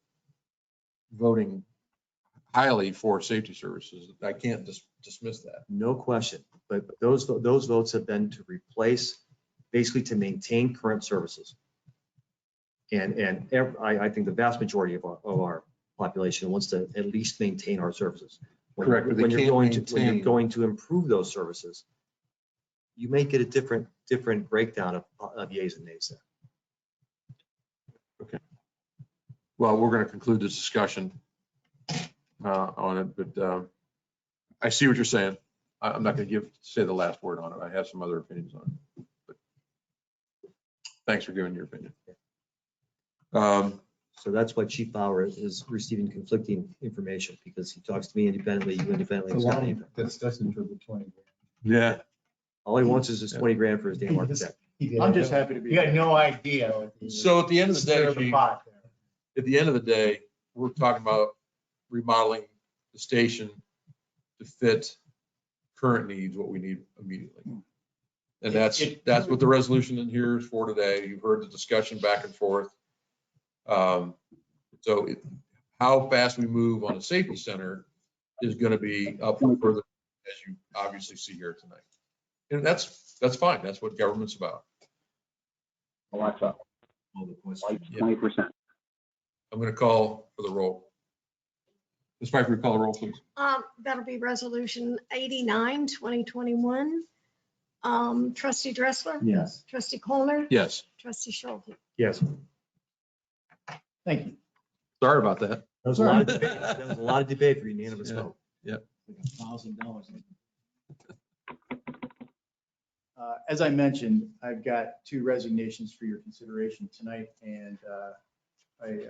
highly for safety services. I can't dismiss that. No question. But those votes have been to replace, basically to maintain current services. And I think the vast majority of our population wants to at least maintain our services. Correct. When you're going to improve those services, you may get a different breakdown of yays and nays there. Okay. Well, we're going to conclude this discussion on it, but I see what you're saying. I'm not going to say the last word on it. I have some other opinions on it. But thanks for giving your opinion. So that's why Chief Bauer is receiving conflicting information, because he talks to me independently, you independently. That's until the 20. Yeah. All he wants is just 20 grand for his damn architect. I'm just happy to be. You had no idea. So at the end of the day, Stir the pot there. at the end of the day, we're talking about remodeling the station to fit current needs, what we need immediately. And that's what the resolution in here is for today. You've heard the discussion back and forth. So how fast we move on a safety center is going to be up for further, as you obviously see here tonight. And that's fine. That's what government's about. Alexa, lights 20%. I'm going to call for the roll. Ms. Piper, call the roll, please. That'll be resolution 89, 2021. Trustee Dressler? Yes. Trustee Colner? Yes. Trustee Schulte? Yes. Thank you. Sorry about that. That was a lot of debate. That was a lot of debate for unanimous Yeah. vote. Yep. $1,000. As I mentioned, I've got 2 resignations for your consideration tonight, and I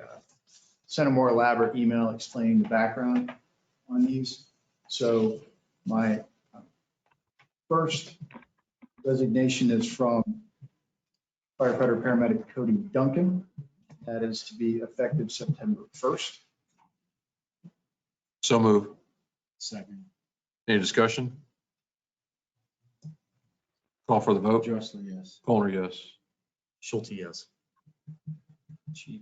sent a more elaborate email explaining the background on these. So my first resignation is from firefighter paramedic Cody Duncan. That is to be effective September 1st. So move. Second. Any discussion? Call for the vote. Dressler, yes. Kohler, yes. Schulte, yes. Chief.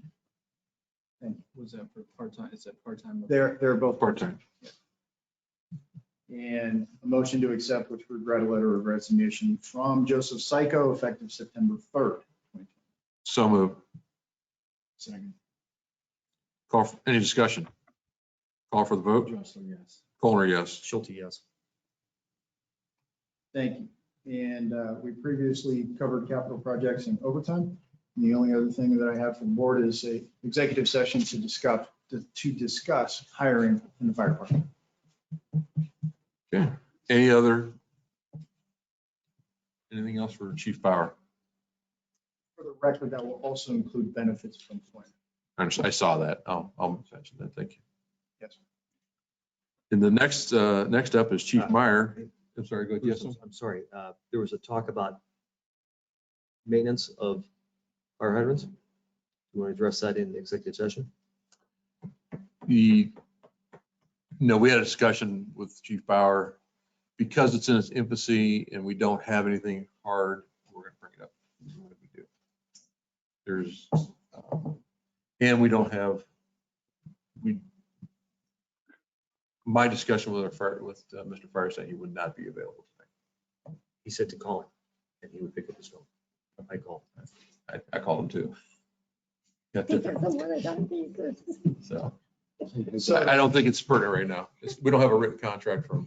And was that for part-time? Is that part-time? They're both Part-time. And a motion to accept with regret a letter of resignation from Joseph Psycho effective September 3rd. So move. Second. Any discussion? Call for the vote. Dressler, yes. Kohler, yes. Schulte, yes. Thank you. And we previously covered capital projects and overtime. And the only other thing that I have from the board is a executive session to discuss hiring in the fire department. Okay. Anything else for Chief Bauer? For the record, that will also include benefits from employment. I saw that. I'll mention that. Thank you. Yes. And the next up is Chief Meyer. I'm sorry, go ahead. Yes. I'm sorry. There was a talk about maintenance of fire hydrants. You want to address that in the executive session? No, we had a discussion with Chief Bauer. Because it's in its infancy and we don't have anything hard, we're going to bring it up. What do we do? There's, and we don't have, my discussion with Mr. Firestein, he would not be available tonight. He said to call him and he would pick up his phone. I called. I called him too. So I don't think it's pertinent right now. We don't have a written contract from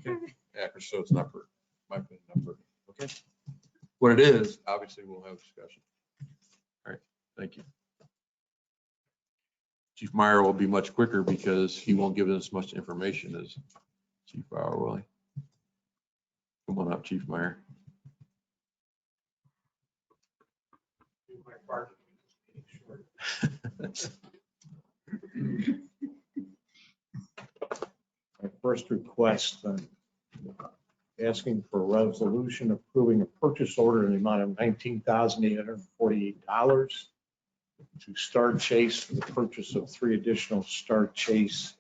Akron, so it's not pertinent. My opinion, not pertinent. Okay. What it is, obviously, we'll have a discussion. All right, thank you. Chief Meyer will be much quicker because he won't give us as much information as Chief Bauer will. He? Come on up, Chief Meyer. My first request, asking for a resolution approving a purchase order in the amount of $19,848 to Star Chase for the purchase of 3 additional Star Chase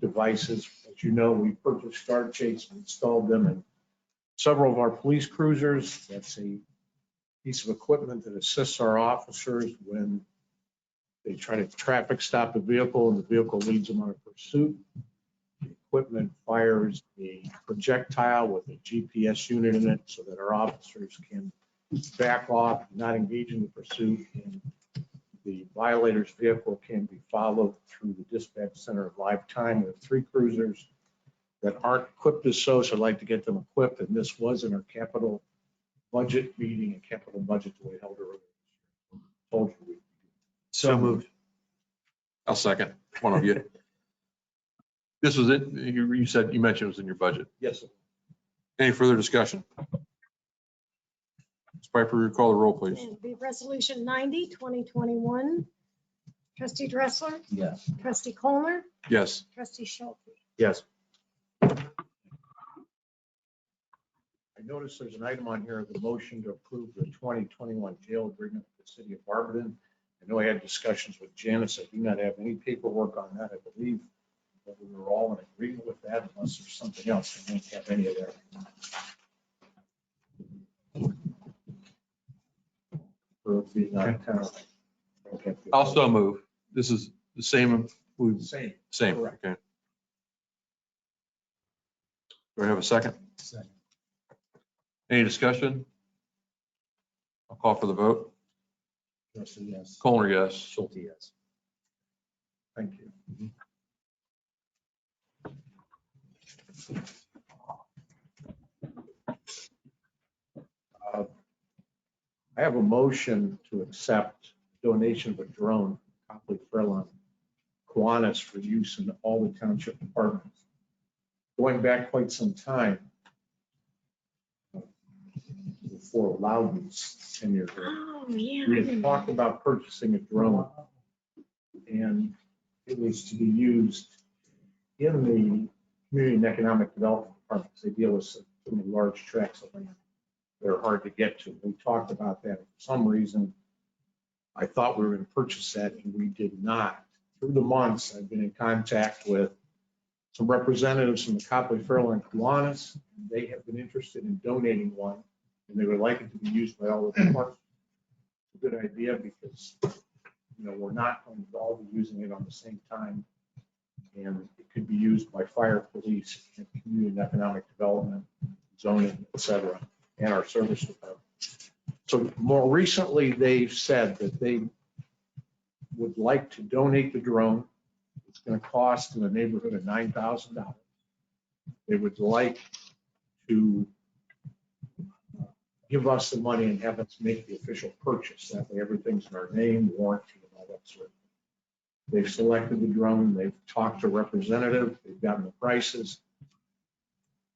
devices. As you know, we purchased Star Chase and installed them in several of our police cruisers. That's a piece of equipment that assists our officers when they try to traffic stop a vehicle and the vehicle leads them on a pursuit. The equipment fires a projectile with a GPS unit in it so that our officers can back off, not engage in the pursuit, and the violator's vehicle can be followed through the dispatch center of live time. We have 3 cruisers that aren't equipped as such. I'd like to get them equipped, and this was in our capital budget meeting and capital budget that we held earlier. Told you we. So moved. I'll second. One of you. This was it. You mentioned it was in your budget. Yes, sir. Any further discussion? Ms. Piper, call the roll, please. And be resolution 90, 2021. Trustee Dressler, Yes. trustee Colner, Yes. trustee Schulte. Yes. I noticed there's an item on here, the motion to approve the 2021 jail agreement with the city of Barberton. I know I had discussions with Janice. I do not have any paperwork on that. I believe that we were all in agreement with that unless there's something else. I don't have any of that. For being out of town. Okay. Also move. This is the same. Same. Correct. Okay. Do I have a second? Second. Any discussion? I'll call for the vote. Dressler, yes. Kohler, yes. Schulte, yes. Thank you. I have a motion to accept donation of a drone, Copley Frelon, Kiwanis for use in all the township departments. Going back quite some time, before allowed use 10 years ago, Oh, we yeah. had talked about purchasing a drone, and it was to be used in the community and economic development departments. They deal with so many large tracts of land. They're hard to get to. We talked about that. For some reason, I thought we were going to purchase that, and we did not. Through the months, I've been in contact with some representatives from the Copley, Farrell, and Kiwanis. They have been interested in donating one, and they would like it to be used by all the departments. It's a good idea because, we're not going to all be using it on the same time. And it could be used by fire, police, and community and economic development, zoning, et cetera, and our service department. So more recently, they've said that they would like to donate the drone. It's going to cost in the neighborhood of $9,000. They would like to give us the money and have us make the official purchase. That way everything's in our name, warranty, and all that sort of thing. They've selected the drone. They've talked to a representative. They've gotten the prices.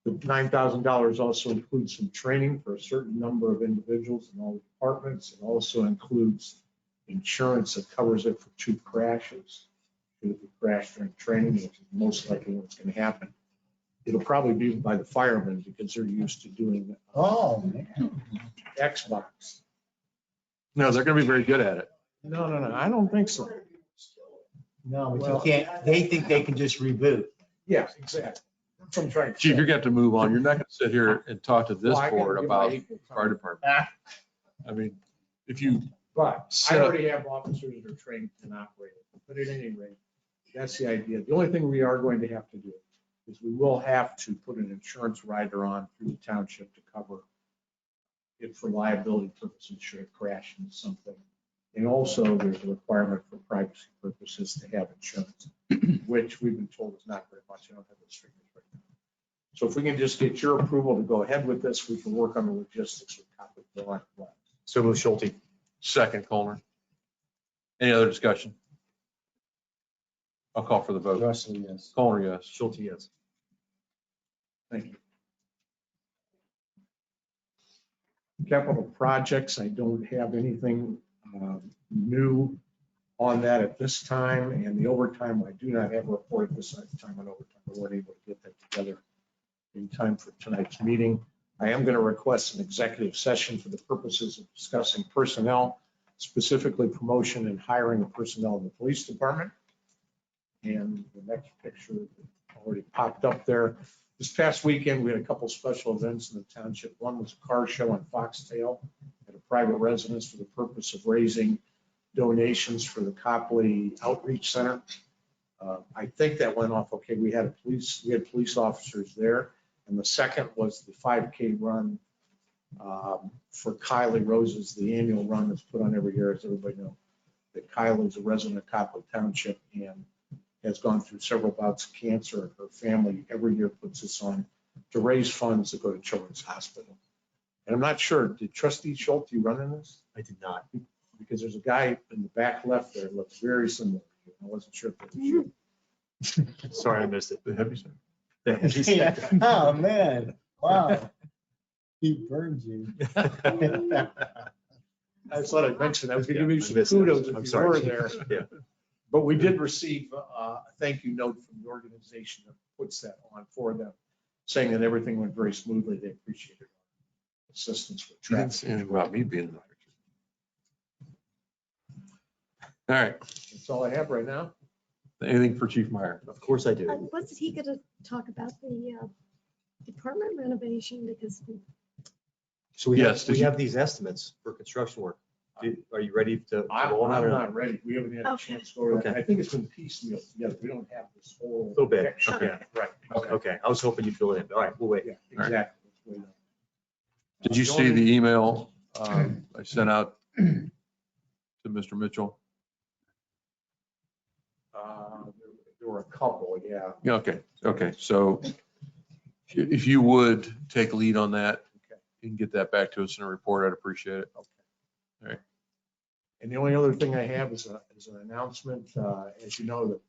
The $9,000 also includes some training for a certain number of individuals in all the departments. It also includes insurance that covers it for 2 crashes. Should it be crashed during training, which is most likely what's going to happen. It'll probably be by the firemen because they're used to doing Oh, man. Xbox. No, they're going to be very good at it. No, I don't think so. No, but you can't, they think they can just reboot. Yes, exactly. That's what I'm trying to Chief, say. you're going to have to move on. You're not going to sit here and talk to this Well, I gotta board give my about equal time. fire department. Ah. I mean, if you, But I Set up- already have officers that are trained and operate it. But at any rate, that's the idea. The only thing we are going to have to do is we will have to put an insurance rider on through the township to cover it for liability purposes should it crash into something. And also there's a requirement for privacy purposes to have insurance, which we've been told is not very much. I don't have those figures right now. So if we can just get your approval to go ahead with this, we can work on the logistics with Copley, Farrell, and Kiwanis. So move Schulte. second, Colner. Any other discussion? I'll call for the vote. Russell, yes. Colner, yes. Schulte, yes. Thank you. Capital projects, I don't have anything new on that at this time, and the overtime, I do not have a report at this time on overtime. We weren't able to get that together in time for tonight's meeting. I am going to request an executive session for the purposes of discussing personnel, specifically promotion and hiring of personnel in the police department. And the next picture already popped up there. This past weekend, we had a couple special events in the township. One was a car show on Foxtail at a private residence for the purpose of raising donations for the Copley Outreach Center. I think that went off okay. We had police officers there. And the second was the 5K run for Kylie Rose's, the annual run that's put on every year, as everybody knows. That Kylie is a resident of Copley Township and has gone through several bouts of cancer. Her family every year puts this on to raise funds to go to Children's Hospital. And I'm not sure, did Trustee Schulte, you run in this? I did not. Because there's a guy in the back left there, looks very similar to you. I wasn't sure if that was you. Sorry, I missed it. The heavy center. Oh, man. Wow. He burned you. I just thought I'd mention that. I was going to give you I some missed it. kudos I'm if you sorry. were there. Yeah. But we did receive a thank you note from the organization that puts that on for them, saying that everything went very smoothly. They appreciated our assistance with You didn't say traffic. anything about me being in the picture. All right, That's all I have right now. anything for Chief Meyer? Of course I do. Wasn't he going to talk about the department renovation because So we Yes, have, did we you- have these estimates for construction work. Are you ready to? I'm roll on that or not ready. We haven't had a Okay. chance to go over that. Okay. I think it's been piecemeal together. We don't have this whole. Little bit, picture. okay. Yeah, right. Okay, I was hoping you'd fill it in. All right, we'll wait. Yeah, exactly. Let's wait on it. Did you see the email I sent out to Mr. Mitchell? There were a couple, yeah. Yeah, okay, so if you would take lead on that Okay. and get that back to us in a report, I'd appreciate it. And the only other thing I have is an announcement. As you know, the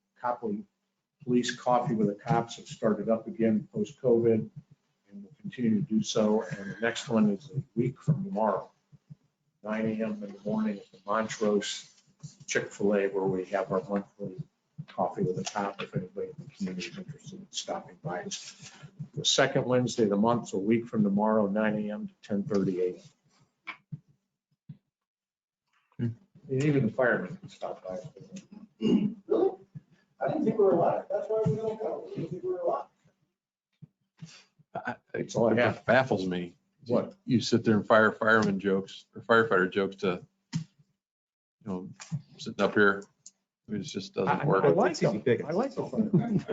police coffee with the cops have started up again post-COVID and will continue to do so. And the next one is a week from tomorrow, 9 a.m. in the morning at the Montrose Chick-fil-A, where we have our monthly coffee with a cop, if anybody in the community is interested in stopping by. It's the second Wednesday of the month, so a week from tomorrow, 9 a.m. to 10:30 a.m. And even the firemen can stop by. Really? I didn't think we were alive. That's why we don't go. I didn't think we were alive. It's all I have. It baffles me. What? You sit there and fire fireman jokes or firefighter jokes to, sitting up here. It just doesn't work. I like It's easy them. picking. I like the firemen.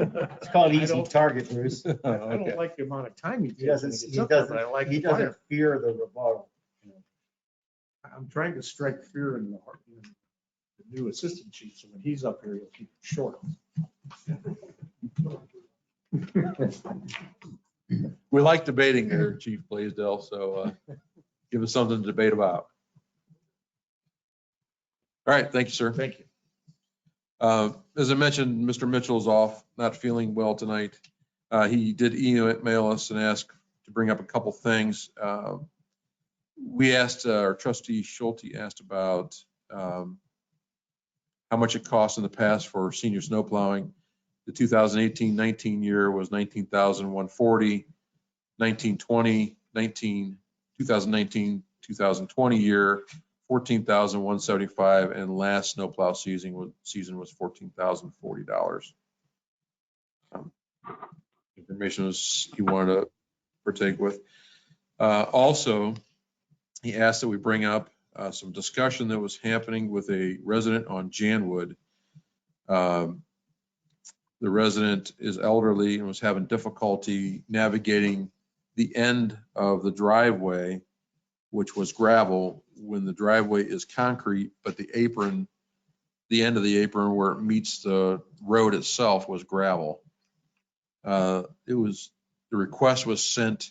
It's called I easy don't- target, Bruce. I don't like the amount of time he He takes. when doesn't, gets he up there, doesn't, but I like he the doesn't fire. fear the rebuttal. I'm trying to strike fear in the heart. In the new assistant chief, so when he's up here, he'll keep it short. We like debating there, Chief Blaisdell, so give us something to debate about. All right, thank you, sir. Thank you. As I mentioned, Mr. Mitchell's off, not feeling well tonight. He did email us and ask to bring up a couple things. We asked, our trustee Schulte asked about how much it cost in the past for senior snow plowing. The 2018-19 year was $19,140. 2019-20 year, $14,175, and last snowplow season was $14,040. Information was he wanted to partake with. Also, he asked that we bring up some discussion that was happening with a resident on Janwood. The resident is elderly and was having difficulty navigating the end of the driveway, which was gravel, when the driveway is concrete, but the apron, the end of the apron where it meets the road itself was gravel. The request was sent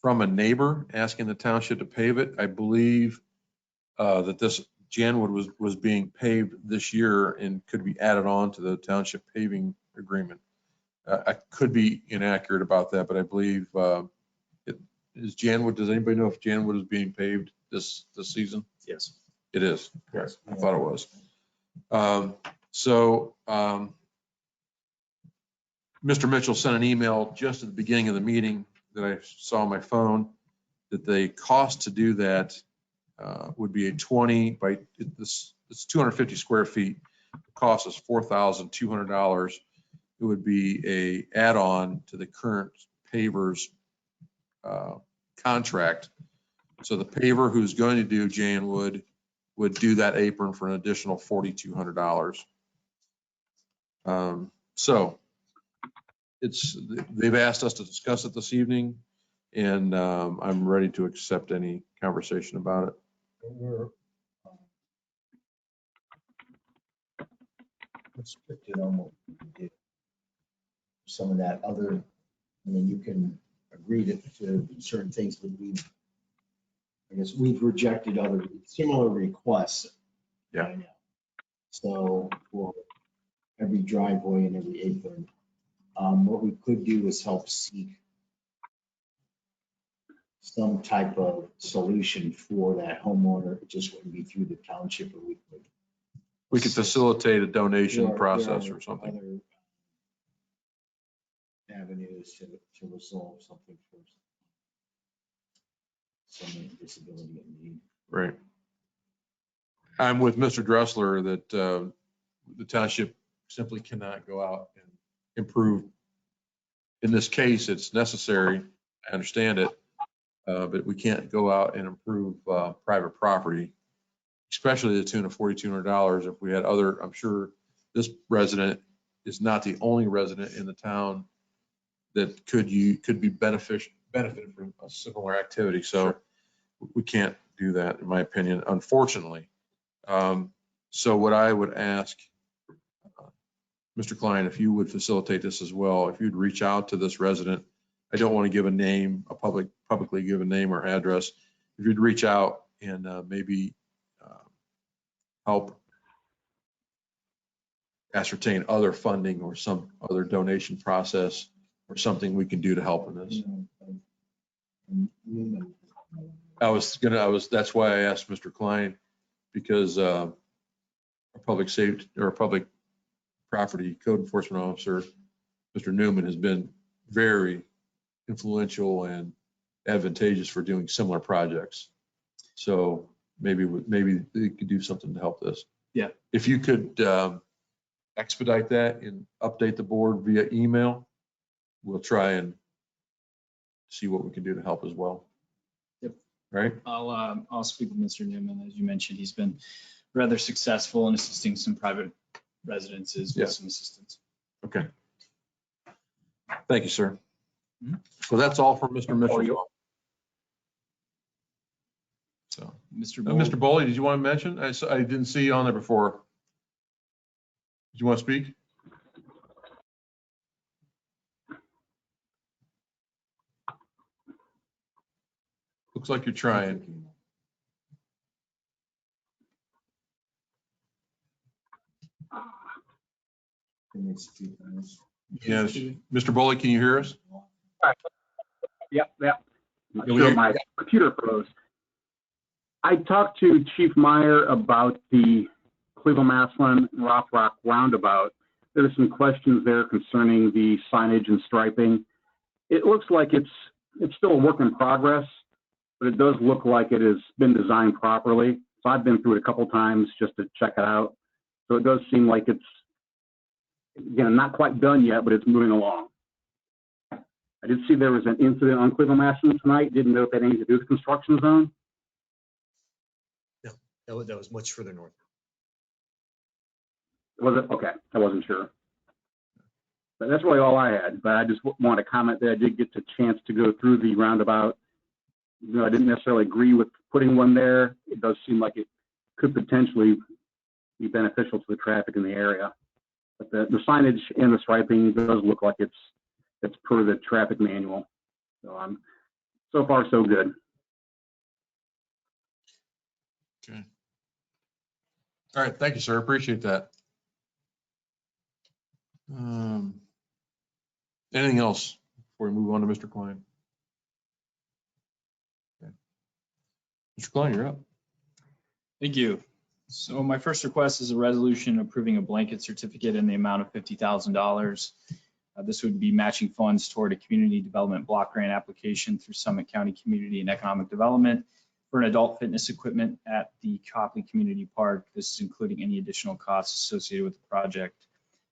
from a neighbor asking the township to pave it. I believe that this Janwood was being paved this year and could be added on to the township paving agreement. I could be inaccurate about that, but I believe it is Janwood. Does anybody know if Janwood is being paved this season? Yes. It is. Yes. I thought it was. Mr. Mitchell sent an email just at the beginning of the meeting that I saw on my phone that the cost to do that would be a 20 by it's 250 square feet. The cost is $4,200. It would be a add-on to the current pavers contract. So the paver who's going to do Janwood would do that apron for an additional $4,200. So they've asked us to discuss it this evening, and I'm ready to accept any conversation about it. We're restricted on what we can do. Some of that other, I mean, you can agree to certain things, but we've rejected other similar requests. Yeah. Right now. So for every driveway and every apron, what we could do is help seek some type of solution for that homeowner. It just wouldn't be through the township, or We could facilitate a donation there process are or something. other avenues to resolve something for someone with disability and need. Right. I'm with Mr. Dressler that the township simply cannot go out and improve. In this case, it's necessary. I understand it, but we can't go out and improve private property, especially to the tune of $4,200. If we had other, I'm sure this resident is not the only resident in the town that could be benefited from a similar activity. So we can't do that, in my opinion, unfortunately. So what I would ask, Mr. Klein, if you would facilitate this as well, if you'd reach out to this resident, I don't want to give a name, publicly give a name or address. If you'd reach out and maybe help ascertain other funding or some other donation process or something we can do to help in this. That's why I asked Mr. Klein, because a public safety or a public property code enforcement officer, Mr. Newman, has been very influential and advantageous for doing similar projects. So maybe they could do something to help this. Yeah. If you could expedite that and update the board via email, we'll try and see what we can do to help as well. Yep. Right? I'll speak with Mr. Newman. As you mentioned, he's been rather successful in assisting some private residences with some assistance. Okay. Thank you, sir. So that's all from Mr. Mitchell. So, Mr. Boley, did you want to mention? I didn't see you on there before. Did you want to speak? Looks like you're trying. Yes. Mr. Boley, can you hear us? Yep. Not sure my computer froze. I talked to Chief Meyer about the Cleveland-Massillon and Rothrock roundabout. There are some questions there concerning the signage and striping. It looks like it's still a work in progress, but it does look like it has been designed properly. So I've been through it a couple times just to check it out. So it does seem like it's, again, not quite done yet, but it's moving along. I did see there was an incident on Cleveland-Massillon tonight. Didn't know if it had anything to do with the construction zone. No, that was much further north. Was it? Okay, I wasn't sure. But that's really all I had. But I just want to comment that I did get the chance to go through the roundabout. You know, I didn't necessarily agree with putting one there. It does seem like it could potentially be beneficial to the traffic in the area. But the signage and the striping does look like it's per the traffic manual. So so far so good. Okay. All right. Thank you, sir. Appreciate that. Anything else before we move on to Mr. Klein? Okay. Mr. Klein, you're up. Thank you. So my first request is a resolution approving a blanket certificate in the amount of $50,000. This would be matching funds toward a community development block grant application through Summit County Community and Economic Development for an adult fitness equipment at the Copley Community Park. This is including any additional costs associated with the project.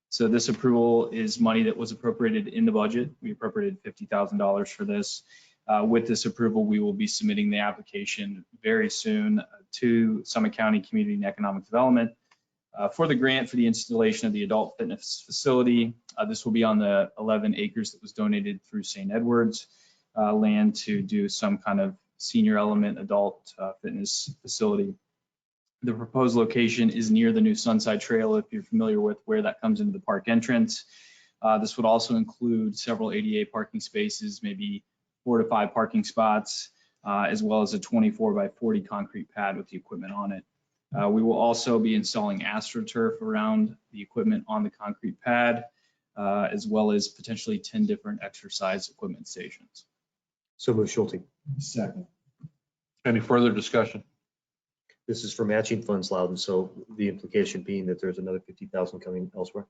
So this approval is money that was appropriated in the budget. We appropriated $50,000 for this. With this approval, we will be submitting the application very soon to Summit County Community and Economic Development for the grant for the installation of the adult fitness facility. This will be on the 11 acres that was donated through St. Edward's land to do some kind of senior element adult fitness facility. The proposed location is near the new Sunside Trail, if you're familiar with where that comes into the park entrance. This would also include several ADA parking spaces, maybe 4 to 5 parking spots, as well as a 24 by 40 concrete pad with the equipment on it. We will also be installing AstroTurf around the equipment on the concrete pad, as well as potentially 10 different exercise equipment stations. So move Schulte. Second. Any further discussion? This is for matching funds, Loudon. So the implication being that there's another 50,000 coming elsewhere.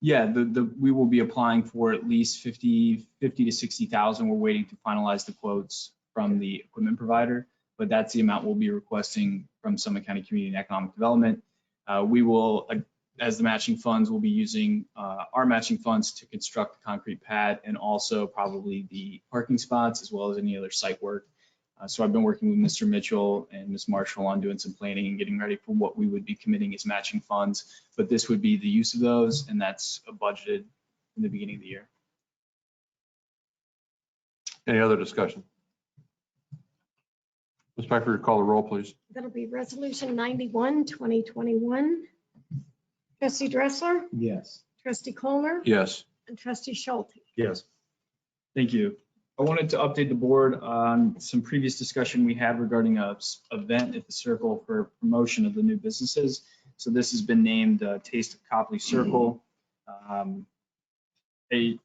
Yeah, we will be applying for at least 50 to 60,000. We're waiting to finalize the quotes from the equipment provider, but that's the amount we'll be requesting from Summit County Community and Economic Development. We will, as the matching funds, we'll be using our matching funds to construct the concrete pad and also probably the parking spots as well as any other site work. So I've been working with Mr. Mitchell and Ms. Marshall on doing some planning and getting ready for what we would be committing as matching funds, but this would be the use of those, and that's budgeted in the beginning of the year. Any other discussion? Ms. Piper, call the roll, please. That'll be resolution 91, 2021. Trustee Dressler, Yes. trustee Colner, Yes. and trustee Schulte. Yes. Thank you. I wanted to update the board on some previous discussion we had regarding a event at the Circle for promotion of the new businesses. So this has been named Taste of Copley Circle. At the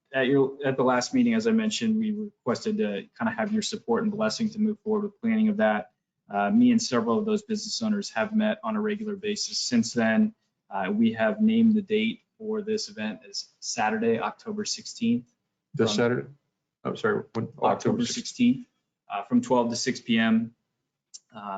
last meeting, as I mentioned, we requested to kind of have your support and blessing to move forward with planning of that. Me and several of those business owners have met on a regular basis since then. We have named the date for this event as Saturday, October 16th. This Saturday? I'm sorry, when? October 16th, from 12 to 6 p.m.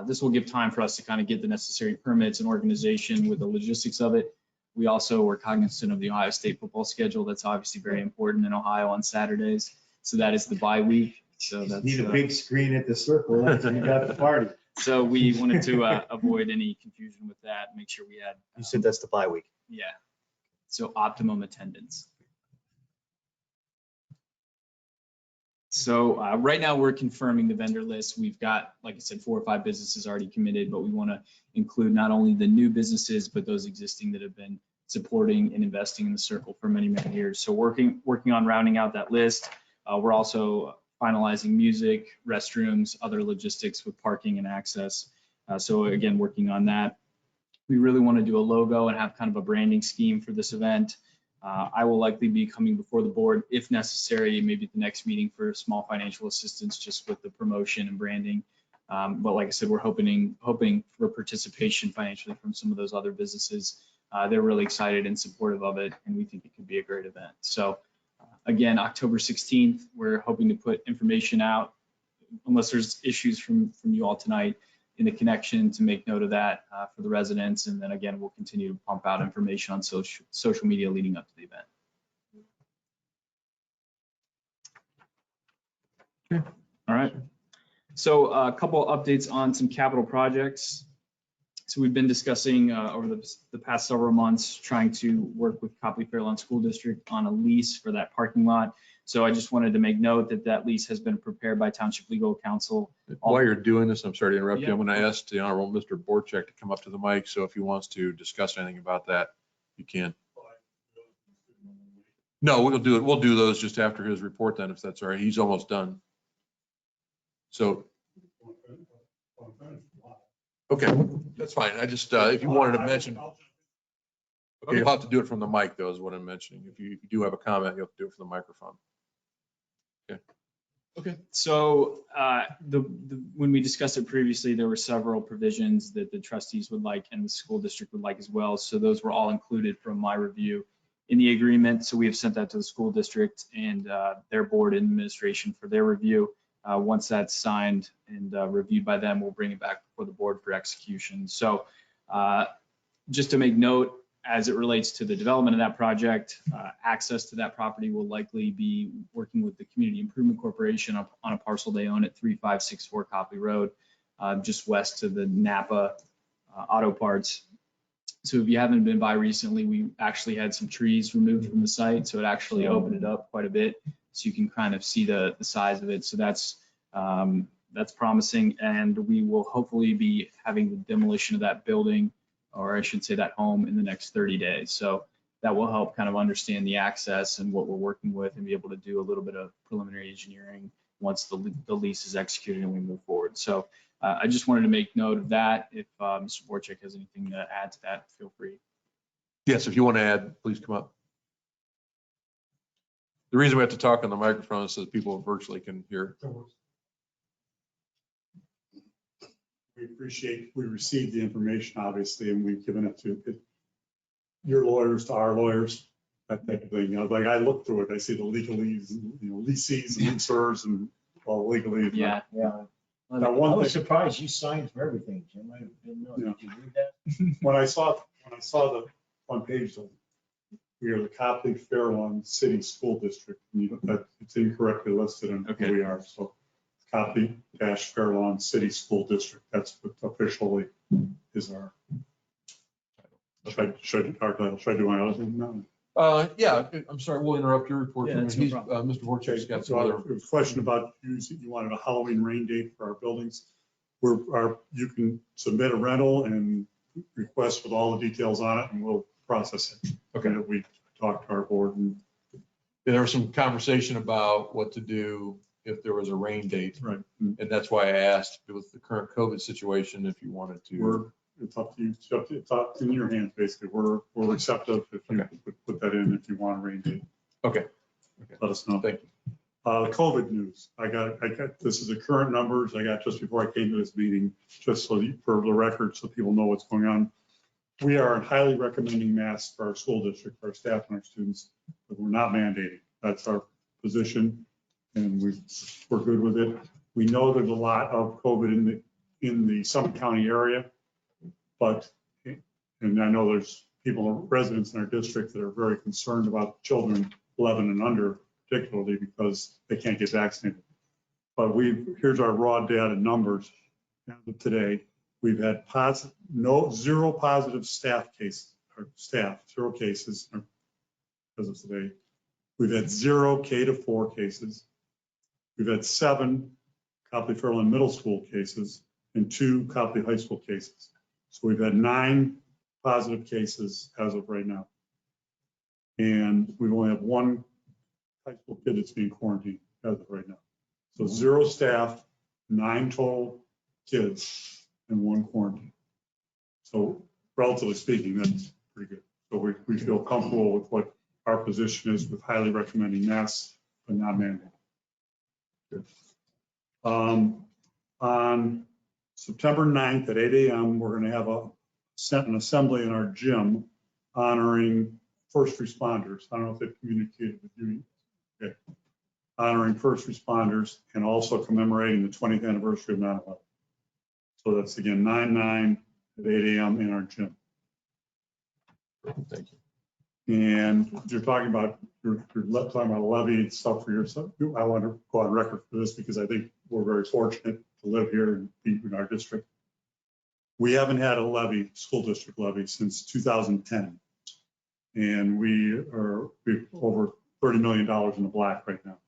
This will give time for us to kind of get the necessary permits and organization with the logistics of it. We also were cognizant of the Ohio State football schedule. That's obviously very important in Ohio on Saturdays. So that is the bye week. So that's Need a big screen at the circle. That's when you got the party. So we wanted to avoid any confusion with that. Make sure we had. You said that's the bye week. Yeah. So optimum attendance. So right now we're confirming the vendor list. We've got, like I said, 4 or 5 businesses already committed, but we want to include not only the new businesses, but those existing that have been supporting and investing in the circle for many, many years. So working on rounding out that list. We're also finalizing music, restrooms, other logistics with parking and access. So again, working on that. We really want to do a logo and have kind of a branding scheme for this event. I will likely be coming before the board if necessary, maybe at the next meeting for small financial assistance just with the promotion and branding. But like I said, we're hoping for participation financially from some of those other businesses. They're really excited and supportive of it, and we think it could be a great event. So again, October 16th, we're hoping to put information out, unless there's issues from you all tonight, in the connection to make note of that for the residents. And then again, we'll continue to pump out information on social media leading up to the event. Okay. All right. So a couple updates on some capital projects. So we've been discussing over the past several months, trying to work with Copley Fairlawn School District on a lease for that parking lot. So I just wanted to make note that that lease has been prepared by Township Legal Counsel. While you're doing this, I'm sorry to interrupt you. Yeah. I'm going to ask the Honorable Mr. Borchek to come up to the mic. So if he wants to discuss anything about that, you can. No, we'll do it. We'll do those just after his report then, if that's all right. He's almost done. So, okay, that's fine. I just, if you wanted to mention. Okay, you'll have to do it from the mic though, is what I'm mentioning. If you do have a comment, you'll have to do it from the microphone. Okay. So when we discussed it previously, there were several provisions that the trustees would like and the school district would like as well. So those were all included from my review in the agreement. So we have sent that to the school district and their board and administration for their review. Once that's signed and reviewed by them, we'll bring it back before the board for execution. So just to make note, as it relates to the development of that project, access to that property will likely be working with the Community Improvement Corporation on a parcel they own at 3564 Copley Road, just west of the Napa Auto Parts. So if you haven't been by recently, we actually had some trees removed from the site, so it actually opened it up quite a bit, so you can kind of see the size of it. So that's promising, and we will hopefully be having the demolition of that building, or I should say that home, in the next 30 days. So that will help kind of understand the access and what we're working with and be able to do a little bit of preliminary engineering once the lease is executed and we move forward. So I just wanted to make note of that. If Mr. Borchek has anything to add to that, feel free. Yes, if you want to add, please come up. The reason we have to talk on the microphone is so that people virtually can hear. We received the information, obviously, and we've given it to your lawyers, to our lawyers, that type of thing. Like I look through it, I see the legalese, leases and leasers and all legalese. Yeah. Yeah. Now, I one was thing, surprised you signed for everything, Jim. I didn't know. Yeah. Did you read that? when I saw the one page, we are the Copley Fairlawn City School District. It's incorrectly listed on who we are. So Copley-Fairlawn City School District. That's what officially is our. Should I do my other thing now? Yeah, I'm sorry, we'll interrupt your report. Yeah, for a that's minute. no problem. Mr. Borchek's got some So other. a question about you wanted a Halloween rain date for our buildings. You can submit a rental and request with all the details on it, and we'll process it. Okay. We talked to our board, and There was some conversation about what to do if there was a rain date. right. And that's why I asked with the current COVID situation, if you wanted to. it's up to you. It's up in your hands, basically. We're receptive if you would put that in, if you want to rain date. Okay. Let us know. Thank you. COVID news. I got, this is the current numbers I got just before I came to this meeting, just so for the record, so people know what's going on. We are highly recommending masks for our school district, for our staff and our students, but we're not mandating. That's our position, and we're good with it. We know there's a lot of COVID in the Summit County area, but, and I know there's people, residents in our district that are very concerned about children 11 and under, particularly because they can't get vaccinated. But here's our raw data numbers as of today. We've had zero positive staff cases, zero cases as of today. We've had 0 K-4 cases. We've had 7 Copley Fairland Middle School cases and 2 Copley High School cases. So we've had 9 positive cases as of right now. And we only have 1 high school kid that's being quarantined as of right now. So 0 staff, 9 total kids, and 1 quarantine. So relatively speaking, that's pretty good. So we feel comfortable with what our position is with highly recommending masks, but not mandating. Good. On September 9th at 8 a.m., we're going to have an assembly in our gym honoring first responders. I don't know if they've communicated with you. Okay. Honoring first responders and also commemorating the 20th anniversary of 9/11. So that's again 9/9 at 8 a.m. in our gym. Thank you. And you're talking about levy and stuff for yourself. I want to go on record for this because I think we're very fortunate to live here and be in our district. We haven't had a levy, school district levy, since 2010. And we're over $30 million in the black right now.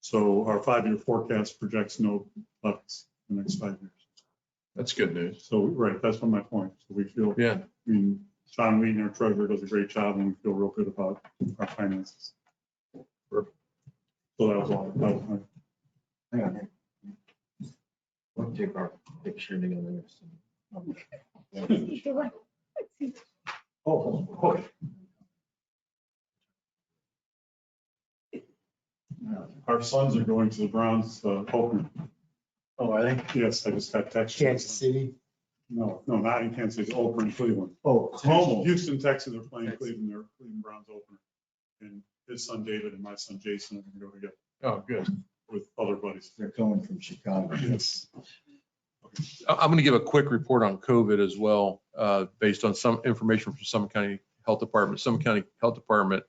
So our 5-year forecast projects no levies in the next 5 years. That's good news. So, right, that's my point. So we feel, Yeah. I mean, John Wheaton, our treasurer, does a great job and we feel real good about our finances. Perfect. So that was all. Hang on. We'll take our picture together. Oh. Our sons are going to the Browns opener. Oh, are they? Yes, I just got text. Kansas City? No, not in Kansas City, Oakland, Cleveland. Oh, Como. Houston, Texas are playing Cleveland, their Cleveland Browns opener. And his son David and my son Jason are going to go together. Oh, good. With other buddies. They're coming from Chicago. Yes. I'm going to give a quick report on COVID as well, based on some information from Summit County Health Department. Summit County Health Department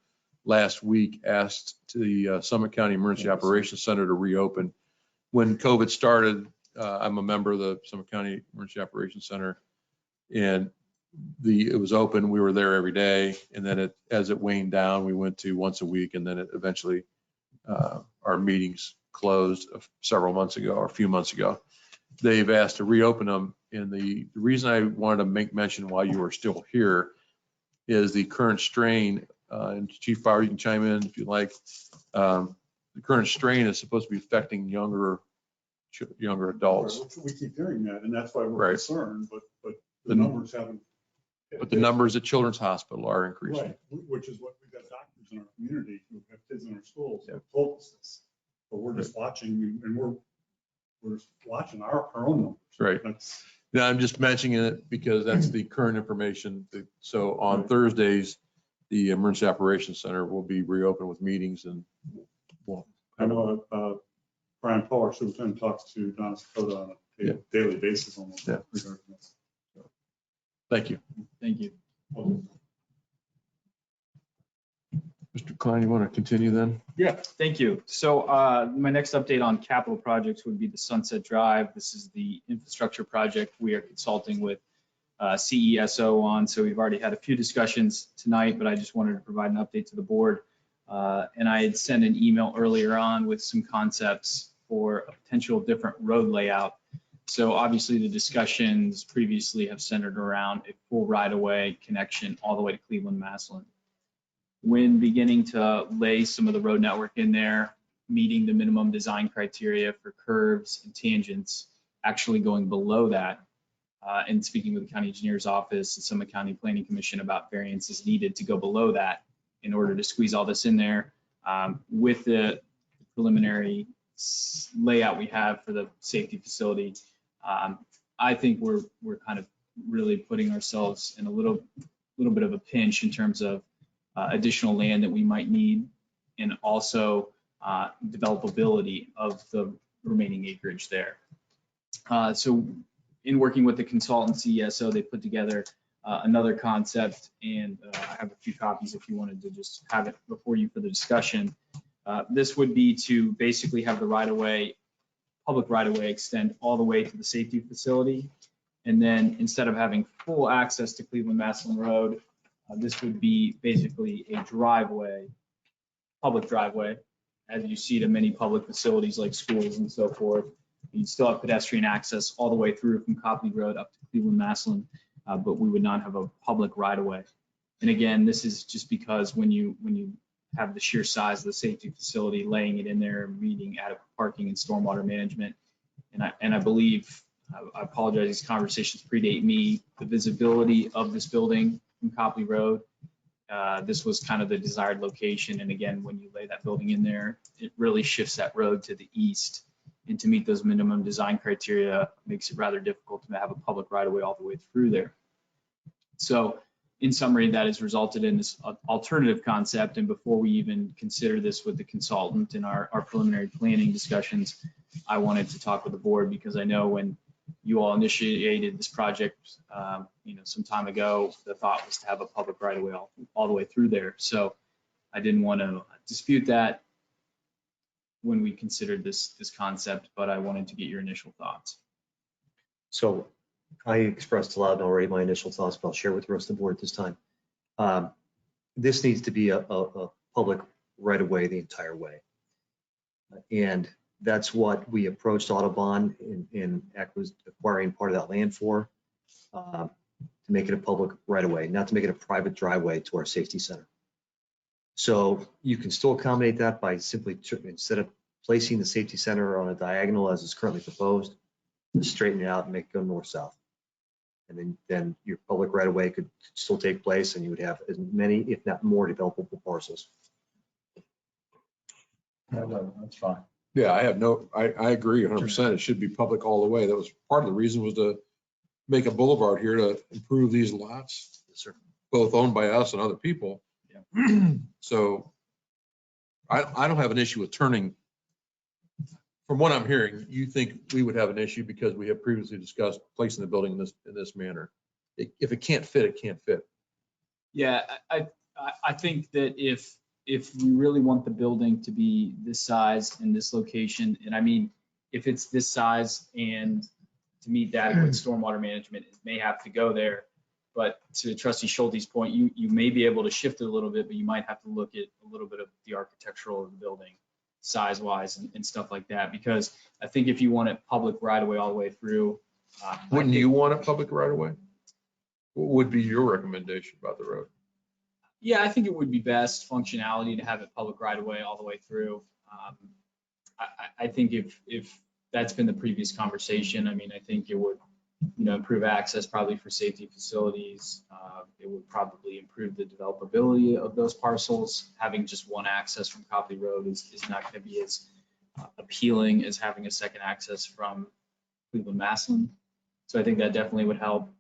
last week asked the Summit County Emergency Operations Center to reopen. When COVID started, I'm a member of the Summit County Emergency Operations Center, and it was open. We were there every day, and then as it waned down, we went to once a week, and then it eventually our meetings closed several months ago or a few months ago. They've asked to reopen them, and the reason I wanted to make mention while you were still here is the current strain. And Chief Bauer, you can chime in if you like. The current strain is supposed to be affecting younger adults. We keep hearing that, and that's why we're concerned, but the numbers haven't. But the numbers at Children's Hospital are increasing. Right, which is what we've got doctors in our community who have kids in our schools Yeah. who told us this. But we're just watching, and we're watching our own numbers. Right. Now, I'm just mentioning it because that's the current information. So on Thursdays, the Emergency Operations Center will be reopened with meetings, and I know Brian Paul, our superintendent, talks to Don Dakota on a daily basis almost. Yeah. Regarding this. Thank you. Thank you. Mr. Klein, you want to continue then? Yeah, thank you. So my next update on capital projects would be the Sunset Drive. This is the infrastructure project we are consulting with CESO on. So we've already had a few discussions tonight, but I just wanted to provide an update to the board. And I had sent an email earlier on with some concepts for a potential different road layout. So obviously the discussions previously have centered around a full right-of-way connection all the way to Cleveland, Massillon. When beginning to lay some of the road network in there, meeting the minimum design criteria for curves and tangents, actually going below that, and speaking with the county engineer's office and Summit County Planning Commission about variances needed to go below that in order to squeeze all this in there. With the preliminary layout we have for the safety facility, I think we're kind of really putting ourselves in a little bit of a pinch in terms of additional land that we might need, and also developability of the remaining acreage there. So in working with the consultancy, ESO, they put together another concept, and I have a few copies if you wanted to just have it before you for the discussion. This would be to basically have the right-of-way, public right-of-way extend all the way to the safety facility. And then instead of having full access to Cleveland-Massillon Road, this would be basically a driveway, public driveway, as you see to many public facilities like schools and so forth. You'd still have pedestrian access all the way through from Copley Road up to Cleveland-Massillon, but we would not have a public right-of-way. And again, this is just because when you have the sheer size of the safety facility, laying it in there, meeting adequate parking and stormwater management, and I believe, I apologize, these conversations predate me, the visibility of this building from Copley Road. This was kind of the desired location. And again, when you lay that building in there, it really shifts that road to the east. And to meet those minimum design criteria makes it rather difficult to have a public right-of-way all the way through there. So in summary, that has resulted in this alternative concept. And before we even consider this with the consultant in our preliminary planning discussions, I wanted to talk with the board, because I know when you all initiated this project, some time ago, the thought was to have a public right-of-way all the way through there. So I didn't want to dispute that when we considered this concept, but I wanted to get your initial thoughts. So I expressed aloud already my initial thoughts, but I'll share with the rest of the board at this time. This needs to be a public right-of-way the entire way. And that's what we approached Audubon in acquiring part of that land for, to make it a public right-of-way, not to make it a private driveway to our safety center. So you can still accommodate that by simply, instead of placing the safety center on a diagonal as is currently proposed, just straighten it out and make it go north-south. And then your public right-of-way could still take place, and you would have as many, if not more, developable parcels. That's fine. Yeah, I agree 100%. It should be public all the way. That was part of the reason, was to make a boulevard here to improve these lots, Yes, sir. both owned by us and other people. Yeah. So I don't have an issue with turning. From what I'm hearing, you think we would have an issue because we have previously discussed placing the building in this manner. If it can't fit, it can't fit. Yeah, I think that if we really want the building to be this size and this location, and I mean, if it's this size and to meet that with stormwater management, it may have to go there. But to Trustee Schulte's point, you may be able to shift it a little bit, but you might have to look at a little bit of the architectural of the building, size-wise and stuff like that. Because I think if you want it public right-of-way all the way through. Wouldn't you want a public right-of-way? What would be your recommendation about the road? Yeah, I think it would be best functionality to have it public right-of-way all the way through. I think if that's been the previous conversation, I mean, I think it would, improve access probably for safety facilities. It would probably improve the developability of those parcels. Having just one access from Copley Road is not going to be as appealing as having a second access from Cleveland-Massillon. So I think that definitely would help.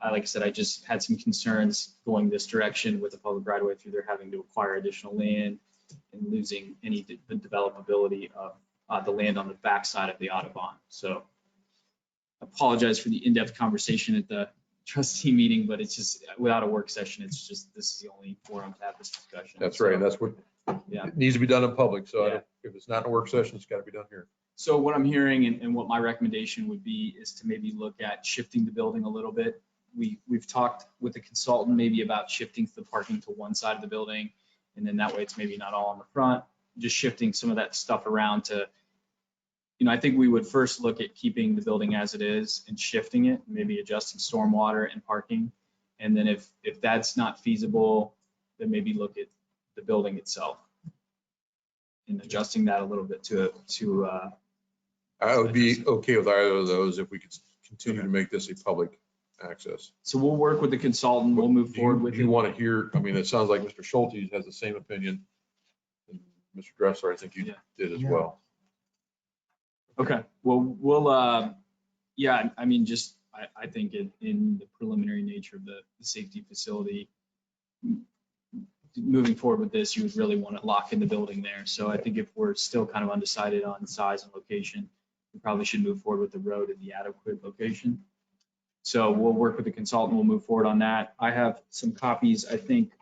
Like I said, I just had some concerns going this direction with the public right-of-way through there, having to acquire additional land and losing any the developability of the land on the backside of the Audubon. So I apologize for the in-depth conversation at the trustee meeting, but it's just, without a work session, it's just, this is the only forum to have this discussion. That's right. And that's what it needs to be done in public. So if it's not in a work session, it's got to be done here. So what I'm hearing and what my recommendation would be is to maybe look at shifting the building a little bit. We've talked with the consultant maybe about shifting the parking to one side of the building, and then that way it's maybe not all on the front, just shifting some of that stuff around to, I think we would first look at keeping the building as it is and shifting it, maybe adjusting stormwater and parking. And then if that's not feasible, then maybe look at the building itself and adjusting that a little bit to I would be okay with either of those if we could continue to make this a public access. So we'll work with the consultant. We'll move forward with Do you it. want to hear, I mean, it sounds like Mr. Schulte has the same opinion. And Mr. Dressler, I think you Yeah. did as Yeah. well. Okay, well, we'll, yeah, I mean, just, I think in the preliminary nature of the safety facility, moving forward with this, you would really want to lock in the building there. So I think if we're still kind of undecided on size and location, we probably should move forward with the road at the adequate location. So we'll work with the consultant, we'll move forward on that. I have some copies, I think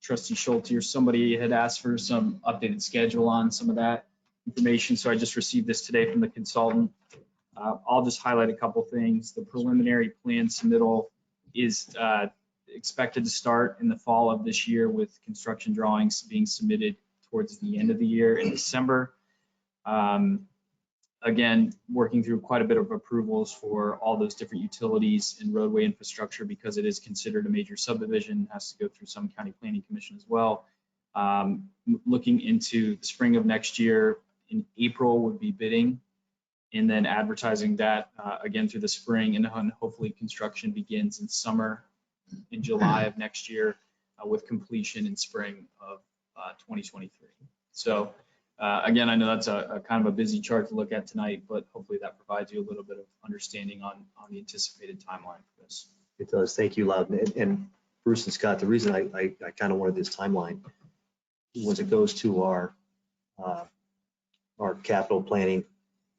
Trustee Schulte or somebody had asked for some updated schedule on some of that information. So I just received this today from the consultant. I'll just highlight a couple things. The preliminary plan submittal is expected to start in the fall of this year, with construction drawings being submitted towards the end of the year in December. Again, working through quite a bit of approvals for all those different utilities and roadway infrastructure, because it is considered a major subdivision, has to go through some county planning commission as well. Looking into the spring of next year, in April would be bidding, and then advertising that again through the spring, and hopefully construction begins in summer, in July of next year, with completion in spring of 2023. So again, I know that's a kind of a busy chart to look at tonight, but hopefully that provides you a little bit of understanding on the anticipated timeline for this. It does. Thank you, Loudon. And Bruce and Scott, the reason I kind of wanted this timeline was it goes to our capital planning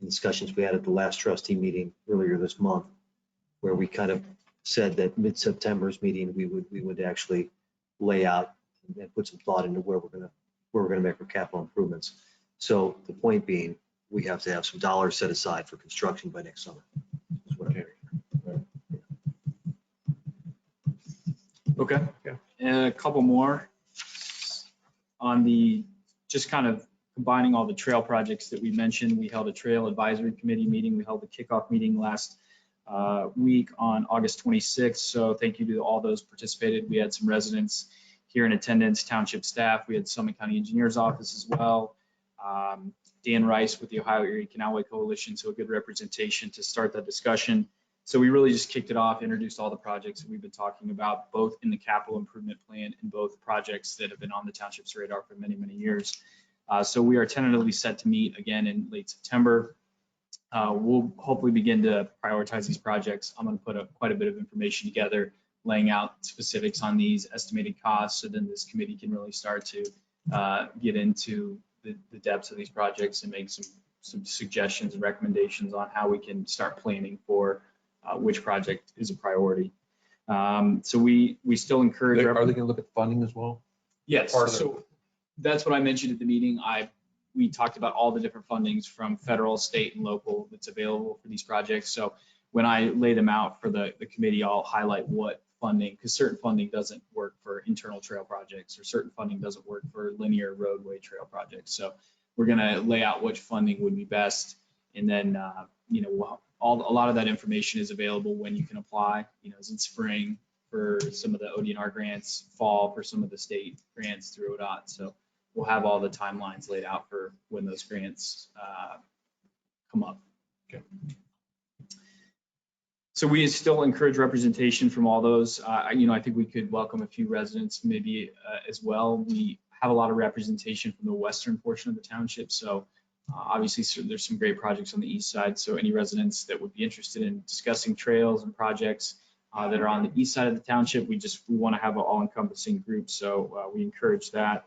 discussions we had at the last trustee meeting earlier this month, where we kind of said that mid-September's meeting, we would actually lay out and put some thought into where we're gonna make our capital improvements. So the point being, we have to have some dollars set aside for construction by next summer. Is what I'm hearing. Okay. And a couple more on the, just kind of combining all the trail projects that we mentioned. We held a trail advisory committee meeting. We held a kickoff meeting last week on August 26th. So thank you to all those participated. We had some residents here in attendance, township staff. We had Summit County Engineer's Office as well. Dan Rice with the Ohio Erie Canalway Coalition. So a good representation to start that discussion. So we really just kicked it off, introduced all the projects that we've been talking about, both in the capital improvement plan and both projects that have been on the township's radar for many, many years. So we are tentatively set to meet again in late September. We'll hopefully begin to prioritize these projects. I'm going to put quite a bit of information together, laying out specifics on these estimated costs, so then this committee can really start to get into the depths of these projects and make some suggestions and recommendations on how we can start planning for which project is a priority. So we still encourage. Are they going to look at funding as well? Yes. Part of So that's what I mentioned at the meeting. We talked about all the different fundings from federal, state, and local that's available for these projects. So when I lay them out for the committee, I'll highlight what funding, because certain funding doesn't work for internal trail projects, or certain funding doesn't work for linear roadway trail projects. So we're going to lay out which funding would be best, and then a lot of that information is available when you can apply. Is in spring for some of the ODNR grants, fall for some of the state grants through ODOT. So we'll have all the timelines laid out for when those grants come up. Okay. So we still encourage representation from all those. I think we could welcome a few residents maybe as well. We have a lot of representation from the western portion of the township. So obviously there's some great projects on the east side. So any residents that would be interested in discussing trails and projects that are on the east side of the township, we want to have an all-encompassing group. So we encourage that.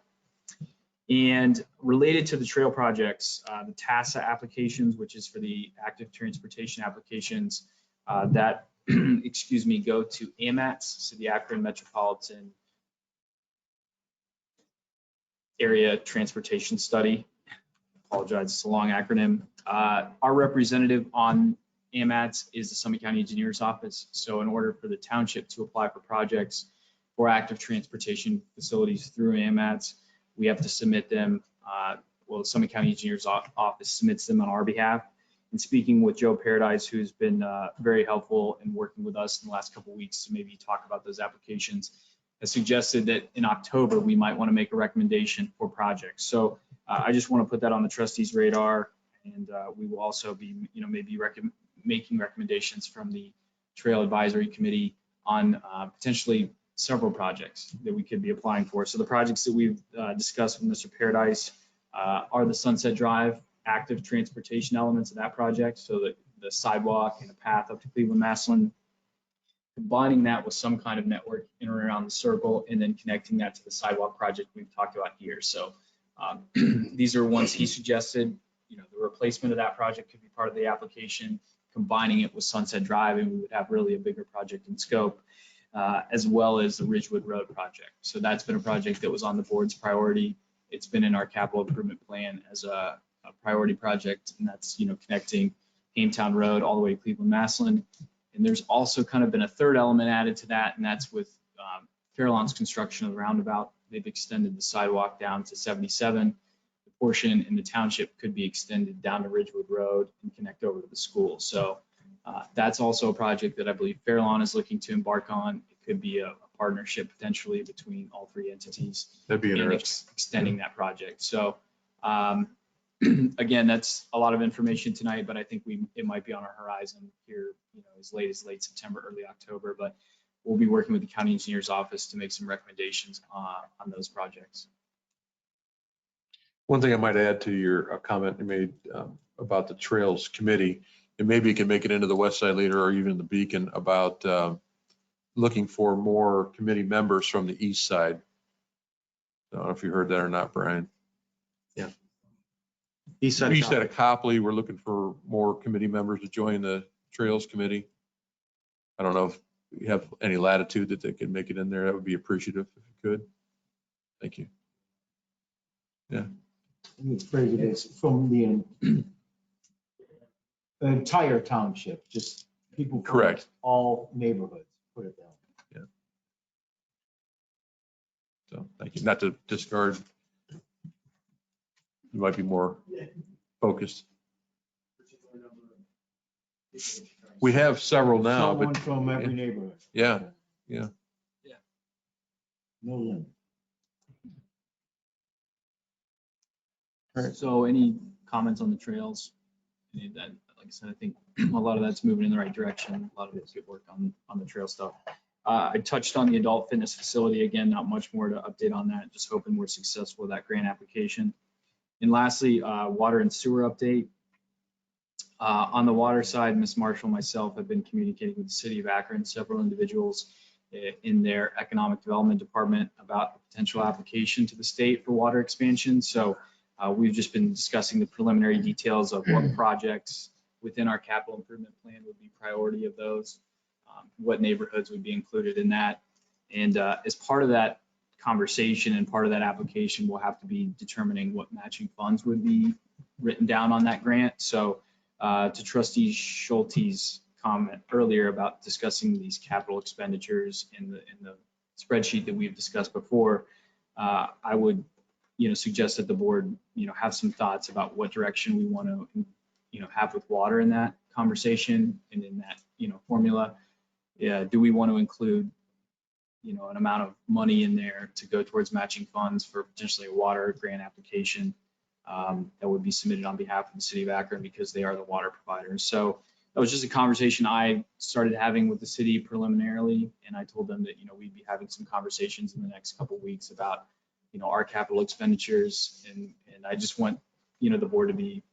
And related to the trail projects, the TASA applications, which is for the active transportation applications, that, excuse me, go to AMATS, so the Akron Metropolitan Area Transportation Study. Apologize, it's a long acronym. Our representative on AMATS is the Summit County Engineer's Office. So in order for the township to apply for projects for active transportation facilities through AMATS, we have to submit them. The Summit County Engineer's Office submits them on our behalf. And speaking with Joe Paradise, who's been very helpful in working with us in the last couple of weeks to maybe talk about those applications, has suggested that in October, we might want to make a recommendation for projects. So I just want to put that on the trustees' radar, and we will also be, maybe making recommendations from the Trail Advisory Committee on potentially several projects that we could be applying for. So the projects that we've discussed with Mr. Paradise are the Sunset Drive active transportation elements of that project. So that the sidewalk and the path up to Cleveland Massillon, combining that with some kind of network in and around the circle, and then connecting that to the sidewalk project we've talked about here. So these are ones he suggested. You know, the replacement of that project could be part of the application, combining it with Sunset Drive, and we would have really a bigger project in scope, as well as the Ridgewood Road project. So that's been a project that was on the board's priority. It's been in our capital improvement plan as a priority project, and that's, you know, connecting Hametown Road all the way to Cleveland Massillon. And there's also kind of been a third element added to that, and that's with Fairlawn's construction of the roundabout. They've extended the sidewalk down to 77. The portion in the township could be extended down to Ridgewood Road and connect over to the school. So that's also a project that I believe Fairlawn is looking to embark on. It could be a partnership potentially between all three entities. That'd be in interesting. extending that project. So again, that's a lot of information tonight, but I think it might be on our horizon here, you know, as late September, early October. But we'll be working with the county engineer's office to make some recommendations on those projects. One thing I might add to your comment you made about the Trails Committee, and maybe you can make it into the West Side Leader or even the Beacon, about looking for more committee members from the east side. I don't know if you heard that or not, Brian. Yeah. East side. East side of Copley, we're looking for more committee members to join the Trails Committee. I don't know if you have any latitude that they could make it in there. That would be appreciative if you could. Thank you. Yeah. Let me phrase it as from the entire township, just people. from Correct. All neighborhoods, put it down. So thank you. Not to discard. You might be more focused. We have several now, Someone but from every neighborhood. yeah. No limit. So any comments on the trails? Any of that, like I said, I think a lot of that's moving in the right direction. A lot of it's good work on the trail stuff. I touched on the adult fitness facility. Again, not much more to update on that. Just hoping we're successful with that grant application. And lastly, water and sewer update. On the water side, Ms. Marshall and myself have been communicating with the city of Akron, several individuals in their economic development department about the potential application to the state for water expansion. So we've just been discussing the preliminary details of what projects within our capital improvement plan would be priority of those, what neighborhoods would be included in that. And as part of that conversation and part of that application, we'll have to be determining what matching funds would be written down on that grant. So to Trustee Schulte's comment earlier about discussing these capital expenditures in the spreadsheet that we've discussed before, I would, you know, suggest that the board, you know, have some thoughts about what direction we want to, you know, have with water in that conversation and in that, you know, formula. Yeah, do we want to include, you know, an amount of money in there to go towards matching funds for potentially a water grant application that would be submitted on behalf of the city of Akron because they are the water providers. So that was just a conversation I started having with the city preliminarily, and I told them that, you know, we'd be having some conversations in the next couple of weeks about, you know, our capital expenditures, and I just want, you know, the board to be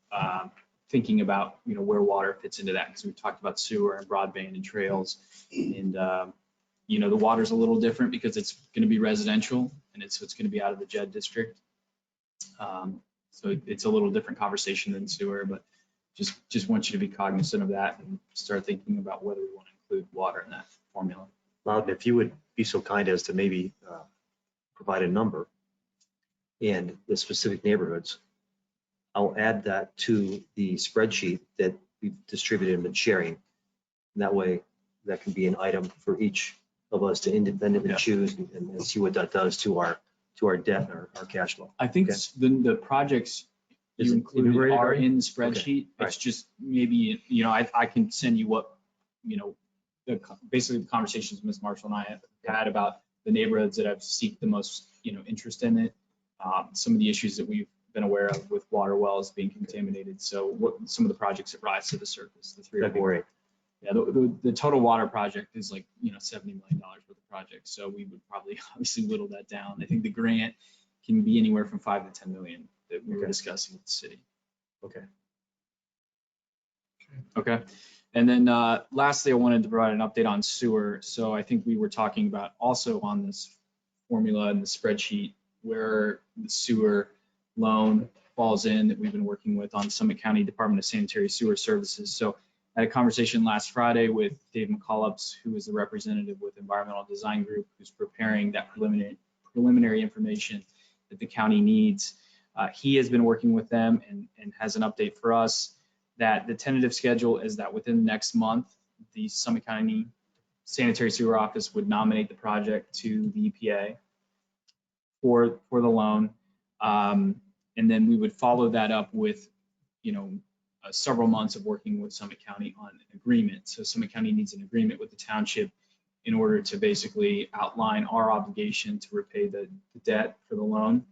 thinking about, you know, where water fits into that, because we talked about sewer and broadband and trails, and you know, the water's a little different because it's going to be residential and it's going to be out of the JED district. So it's a little different conversation than sewer, but just want you to be cognizant of that and start thinking about whether we want to include water in that formula. Loudon, if you would be so kind as to maybe provide a number and the specific neighborhoods, I'll add that to the spreadsheet that we've distributed and been sharing. And that way, that can be an item for each of us to independently choose and see what that does to our debt and our cash flow. I think the projects you included are in the spreadsheet. Okay. It's just maybe, you know, I can send you what, you know, basically the conversations Ms. Marshall and I have had about the neighborhoods that I've seeked the most, you know, interest in it. Some of the issues that we've been aware of with water wells being contaminated. So what some of the projects that rise to the surface, the three or four. Yeah, the total water project is like, $70 million worth of project. So we would probably obviously whittle that down. I think the grant can be anywhere from 5 to 10 million that we were discussing with the city. Okay. Okay. And then lastly, I wanted to provide an update on sewer. So I think we were talking about also on this formula and the spreadsheet where the sewer loan falls in that we've been working with on Summit County Department of Sanitary Sewer Services. So I had a conversation last Friday with Dave McCullops, who is the representative with Environmental Design Group, who's preparing that preliminary information that the county needs. He has been working with them and has an update for us that the tentative schedule is that within the next month, the Summit County Sanitary Sewer Office would nominate the project to the EPA for the loan. And then we would follow that up with, several months of working with Summit County on an agreement. So Summit County needs an agreement with the township in order to basically outline our obligation to repay the debt for the loan.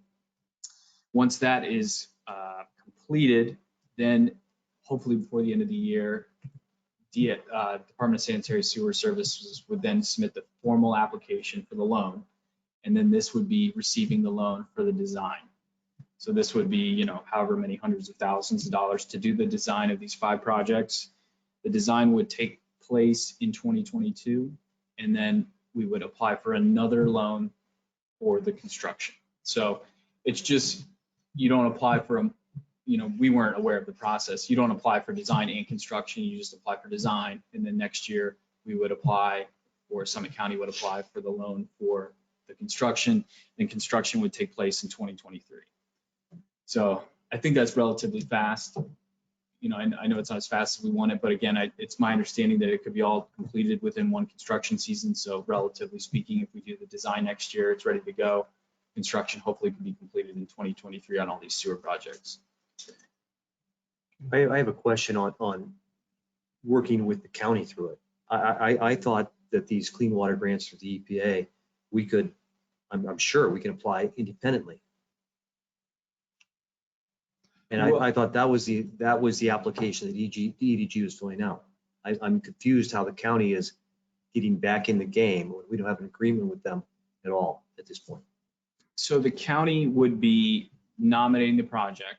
Once that is completed, then hopefully before the end of the year, Department of Sanitary Sewer Services would then submit the formal application for the loan. And then this would be receiving the loan for the design. So this would be, however many hundreds of thousands of dollars to do the design of these 5 projects. The design would take place in 2022, and then we would apply for another loan for the construction. So it's just, you don't apply for we weren't aware of the process. You don't apply for design and construction, you just apply for design. And then next year we would apply, or Summit County would apply for the loan for the construction, and construction would take place in 2023. So I think that's relatively fast. I know it's not as fast as we want it, but again, it's my understanding that it could be all completed within one construction season. So relatively speaking, if we do the design next year, it's ready to go. Construction hopefully can be completed in 2023 on all these sewer projects. I have a question on working with the county through it. I thought that these clean water grants for the EPA, I'm sure we can apply independently. And I thought that was the application that EDG was filling out. I'm confused how the county is getting back in the game when we don't have an agreement with them at all at this point. So the county would be nominating the project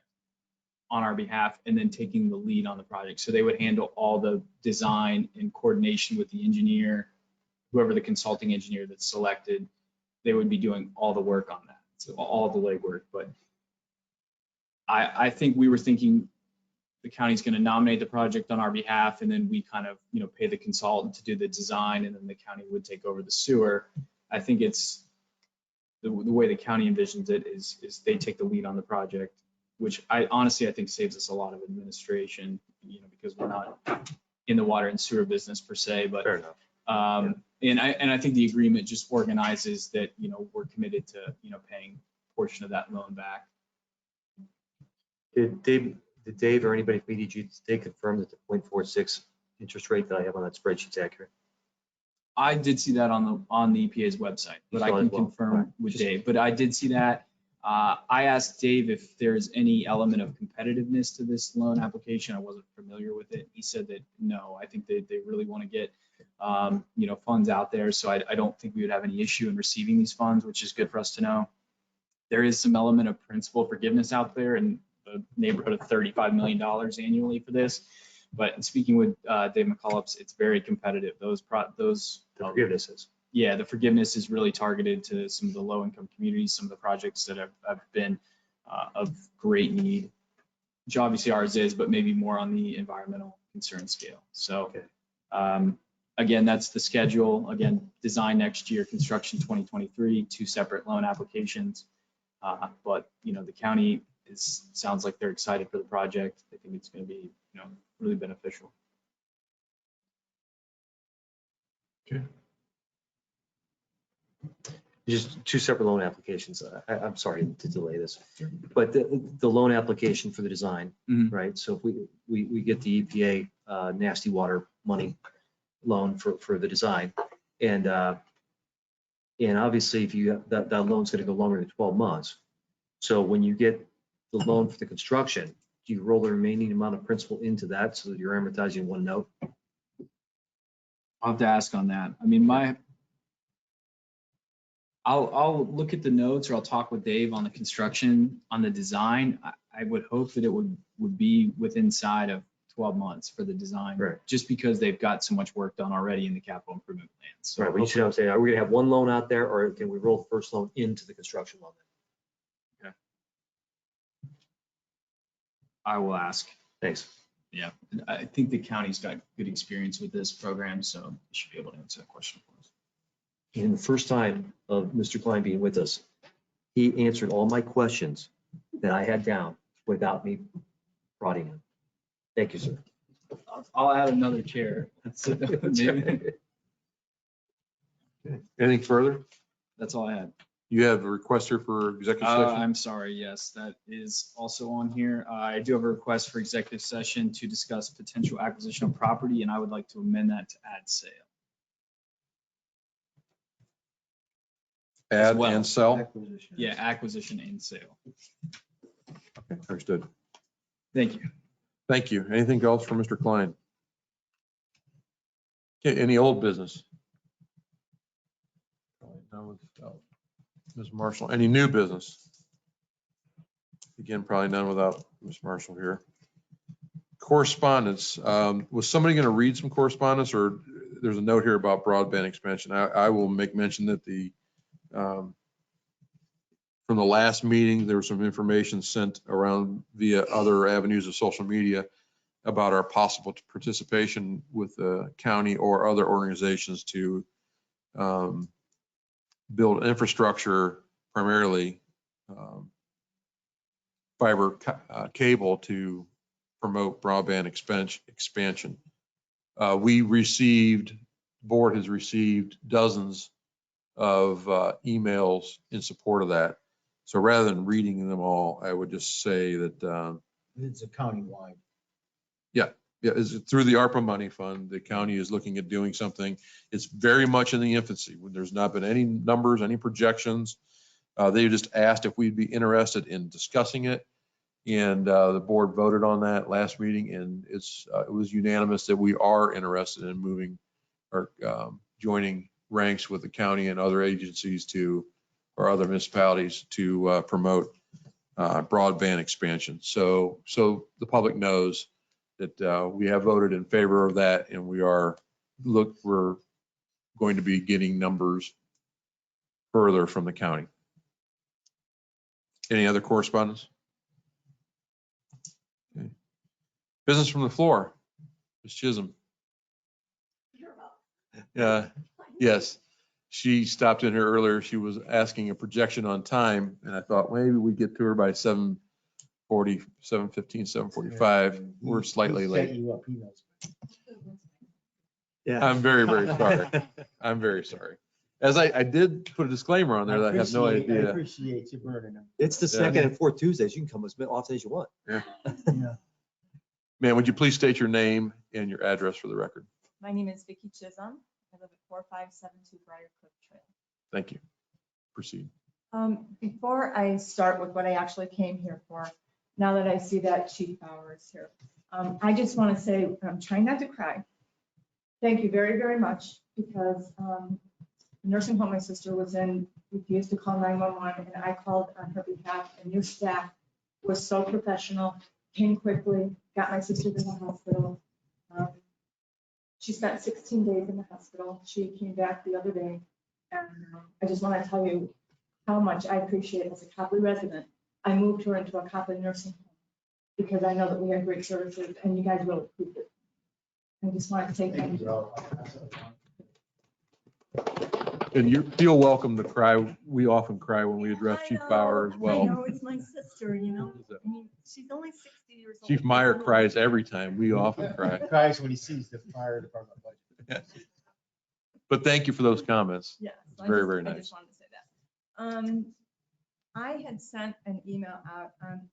on our behalf and then taking the lead on the project. So they would handle all the design in coordination with the engineer, whoever the consulting engineer that's selected, they would be doing all the work on that. So all the legwork. But I think we were thinking the county's going to nominate the project on our behalf, and then we kind of, pay the consultant to do the design, and then the county would take over the sewer. I think it's the way the county envisions it is they take the lead on the project, which I think saves us a lot of administration, because we're not in the water and sewer business per se, but fair enough. And I think the agreement just organizes that, we're committed to, paying a portion of that loan back. Did Dave or anybody from EDG, they confirm that the 0.46 interest rate that I have on that spreadsheet is accurate? I did see that on the EPA's website, but I can confirm with Dave. But I did see that. I asked Dave if there's any element of competitiveness to this loan application. I wasn't familiar with it. He said that no, I think they really want to get funds out there. So I don't think we would have any issue in receiving these funds, which is good for us to know. There is some element of principal forgiveness out there in the neighborhood of $35 million annually for this. But speaking with Dave McCullops, it's very competitive. Those forgivenesses. Yeah, the forgiveness is really targeted to some of the low-income communities, some of the projects that have been of great need, which obviously ours is, but maybe more on the environmental concern scale. So again, that's the schedule. Again, design next year, construction 2023, 2 separate loan applications. But the county sounds like they're excited for the project. They think it's going to be really beneficial. Okay. Just 2 separate loan applications. I'm sorry to delay this, but the loan application for the design, right? So if we get the EPA nasty water money loan for the design, and obviously if you that loan's going to go longer than 12 months. So when you get the loan for the construction, do you roll the remaining amount of principal into that so that you're amortizing one note? I'll have to ask on that. I mean, I'll look at the notes or I'll talk with Dave on the construction, on the design. I would hope that it would be within inside of 12 months for the design. Right. Just because they've got so much work done already in the capital improvement plan. So Right, but you see what I'm saying? Are we gonna have one loan out there, or can we roll the first loan into the construction loan? I will ask. Thanks. Yeah, I think the county's got good experience with this program, so they should be able to answer that question for us. In the first time of Mr. Klein being with us, he answered all my questions that I had down without me prodding him. Thank you, sir. I'll add another chair. Maybe. Anything further? That's all I had. You have a request here for executive session? I'm sorry, yes, that is also on here. I do have a request for executive session to discuss potential acquisition of property, and I would like to amend that to add sale. Add well. and sell? Acquisition. Yeah, acquisition and sale. Okay, understood. Thank you. Thank you. Anything else for Mr. Klein? Okay, any old business? No, without Ms. Marshall. Any new business? Again, probably none without Ms. Marshall here. Correspondence. Was somebody going to read some correspondence, or there's a note here about broadband expansion? I will make mention that from the last meeting, there was some information sent around via other avenues of social media about our possible participation with the county or other organizations to build infrastructure, primarily fiber cable, to promote broadband expansion. Board has received dozens of emails in support of that. So rather than reading them all, I would just say that It's a countywide. yeah, is through the ARPA money fund, the county is looking at doing something. It's very much in the infancy. There's not been any numbers, any projections. They just asked if we'd be interested in discussing it. And the board voted on that last meeting, and it was unanimous that we are interested in moving or joining ranks with the county and other agencies or other municipalities to promote broadband expansion. So the public knows that we have voted in favor of that, and we're going to be getting numbers further from the county. Any other correspondence? Okay. Business from the floor. Ms. Chisholm. Yes, she stopped in here earlier. She was asking a projection on time, and I thought maybe we'd get to her by 7:40, 7:15, 7:45. We're slightly late. Yeah. I'm very, very sorry. I'm very sorry. As I did put a disclaimer on there that I have no I idea. appreciate you burning them. It's the second and fourth Tuesdays. You can come as often as you want. Yeah. Ma'am, would you please state your name and your address for the record? My name is Vicki Chisholm. I live at 4572 Briarcliff Trail. Thank you. Proceed. Before I start with what I actually came here for, now that I see that Chief Bauer is here, I just want to say, I'm trying not to cry. Thank you very, very much, because the nursing home my sister was in refused to call 911, and I called on her behalf, and your staff was so professional, came quickly, got my sister to the hospital. She spent 16 days in the hospital. She came back the other day, and I just want to tell you how much I appreciate it as a Copley resident. I moved her into a Copley nursing home because I know that we have great services, and you guys really approved it. I just wanted to say thank you. And you feel welcome to cry. We often cry when we address Chief Bauer as I well. know, it's my sister, you know. I mean, she's only 60 years old. Chief Meyer cries every time. We often cry. Cries when he sees the fire department budget. But thank you for those comments. Yes. It's very, very I nice. just wanted to say that. I had sent an email out on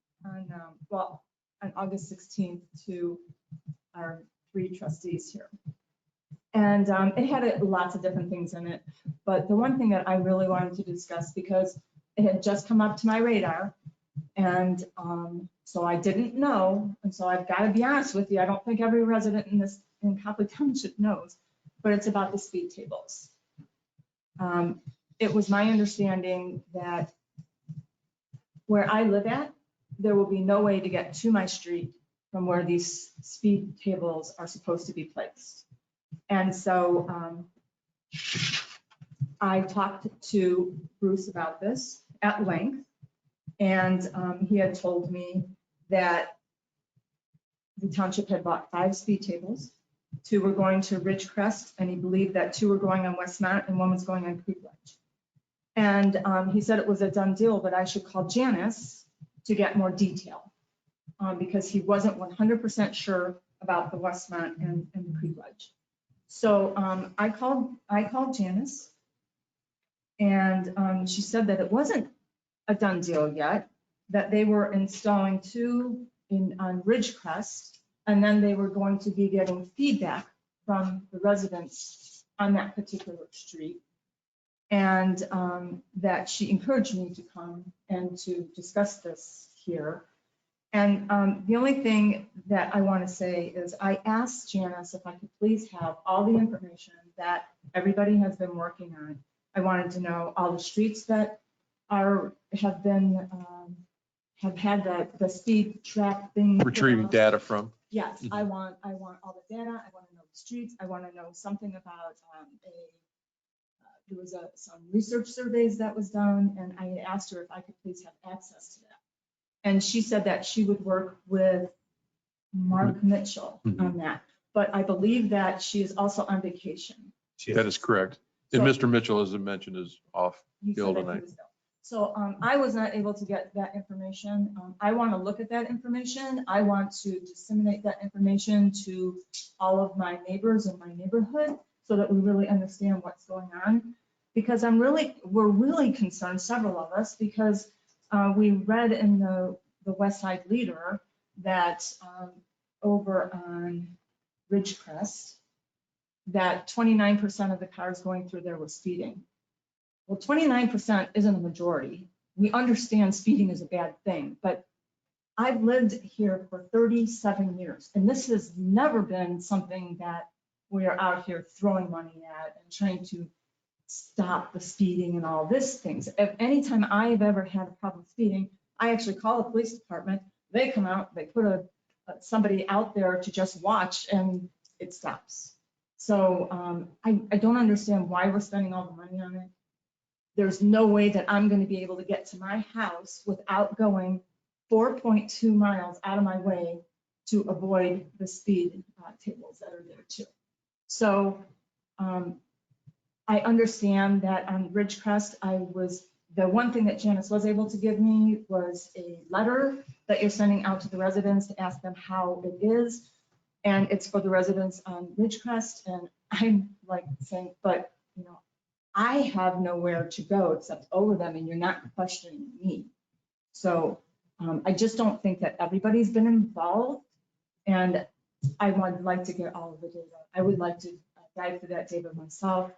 August 16th to our 3 trustees here. And it had lots of different things in it. But the one thing that I really wanted to discuss, because it had just come up to my radar, and so I didn't know. And so I've got to be honest with you. I don't think every resident in Copley Township knows. but it's about the speed tables. It was my understanding that where I live at, there will be no way to get to my street from where these speed tables are supposed to be placed. And so I talked to Bruce about this at length, and he had told me that the township had bought 5 speed tables. 2 were going to Ridgecrest, and he believed that 2 were going on Westmont and 1 was going on Creek Ledge. And he said it was a done deal, but I should call Janice to get more detail because he wasn't 100% sure about the Westmont and the Creek Ledge. So I called Janice, and she said that it wasn't a done deal yet, that they were installing 2 on Ridgecrest, and then they were going to be getting feedback from the residents on that particular street. And that she encouraged me to come and to discuss this here. And the only thing that I want to say is I asked Janice if I could please have all the information that everybody has been working on. I wanted to know all the streets that have had the speed trap thing. Retrieving data from. Yes, I want all the data. I want to know the streets. I want to know something about there was some research surveys that was done, and I asked her if I could please have access to that. And she said that she would work with Mark Mitchell on that. But I believe that she is also on vacation. That is correct. And Mr. Mitchell, as I mentioned, is off ill tonight. So I was not able to get that information. I want to look at that information. I want to disseminate that information to all of my neighbors in my neighborhood so that we really understand what's going on. Because we're really concerned, several of us, because we read in the West Side Leader that over on Ridgecrest, that 29% of the cars going through there were speeding. Well, 29% isn't a majority. We understand speeding is a bad thing, but I've lived here for 37 years, and this has never been something that we are out here throwing money at and trying to stop the speeding and all this things. If anytime I've ever had a problem with speeding, I actually call the police department. They come out, they put somebody out there to just watch, and it stops. So I don't understand why we're spending all the money on it. There's no way that I'm going to be able to get to my house without going 4.2 miles out of my way to avoid the speed tables that are there too. So I understand that on Ridgecrest, the one thing that Janice was able to give me was a letter that you're sending out to the residents to ask them how it is. And it's for the residents on Ridgecrest. And I'm like saying, but you know, I have nowhere to go except over them, and you're not questioning me. So I just don't think that everybody's been involved. And I would like to get all of the data. I would like to dive through that data myself.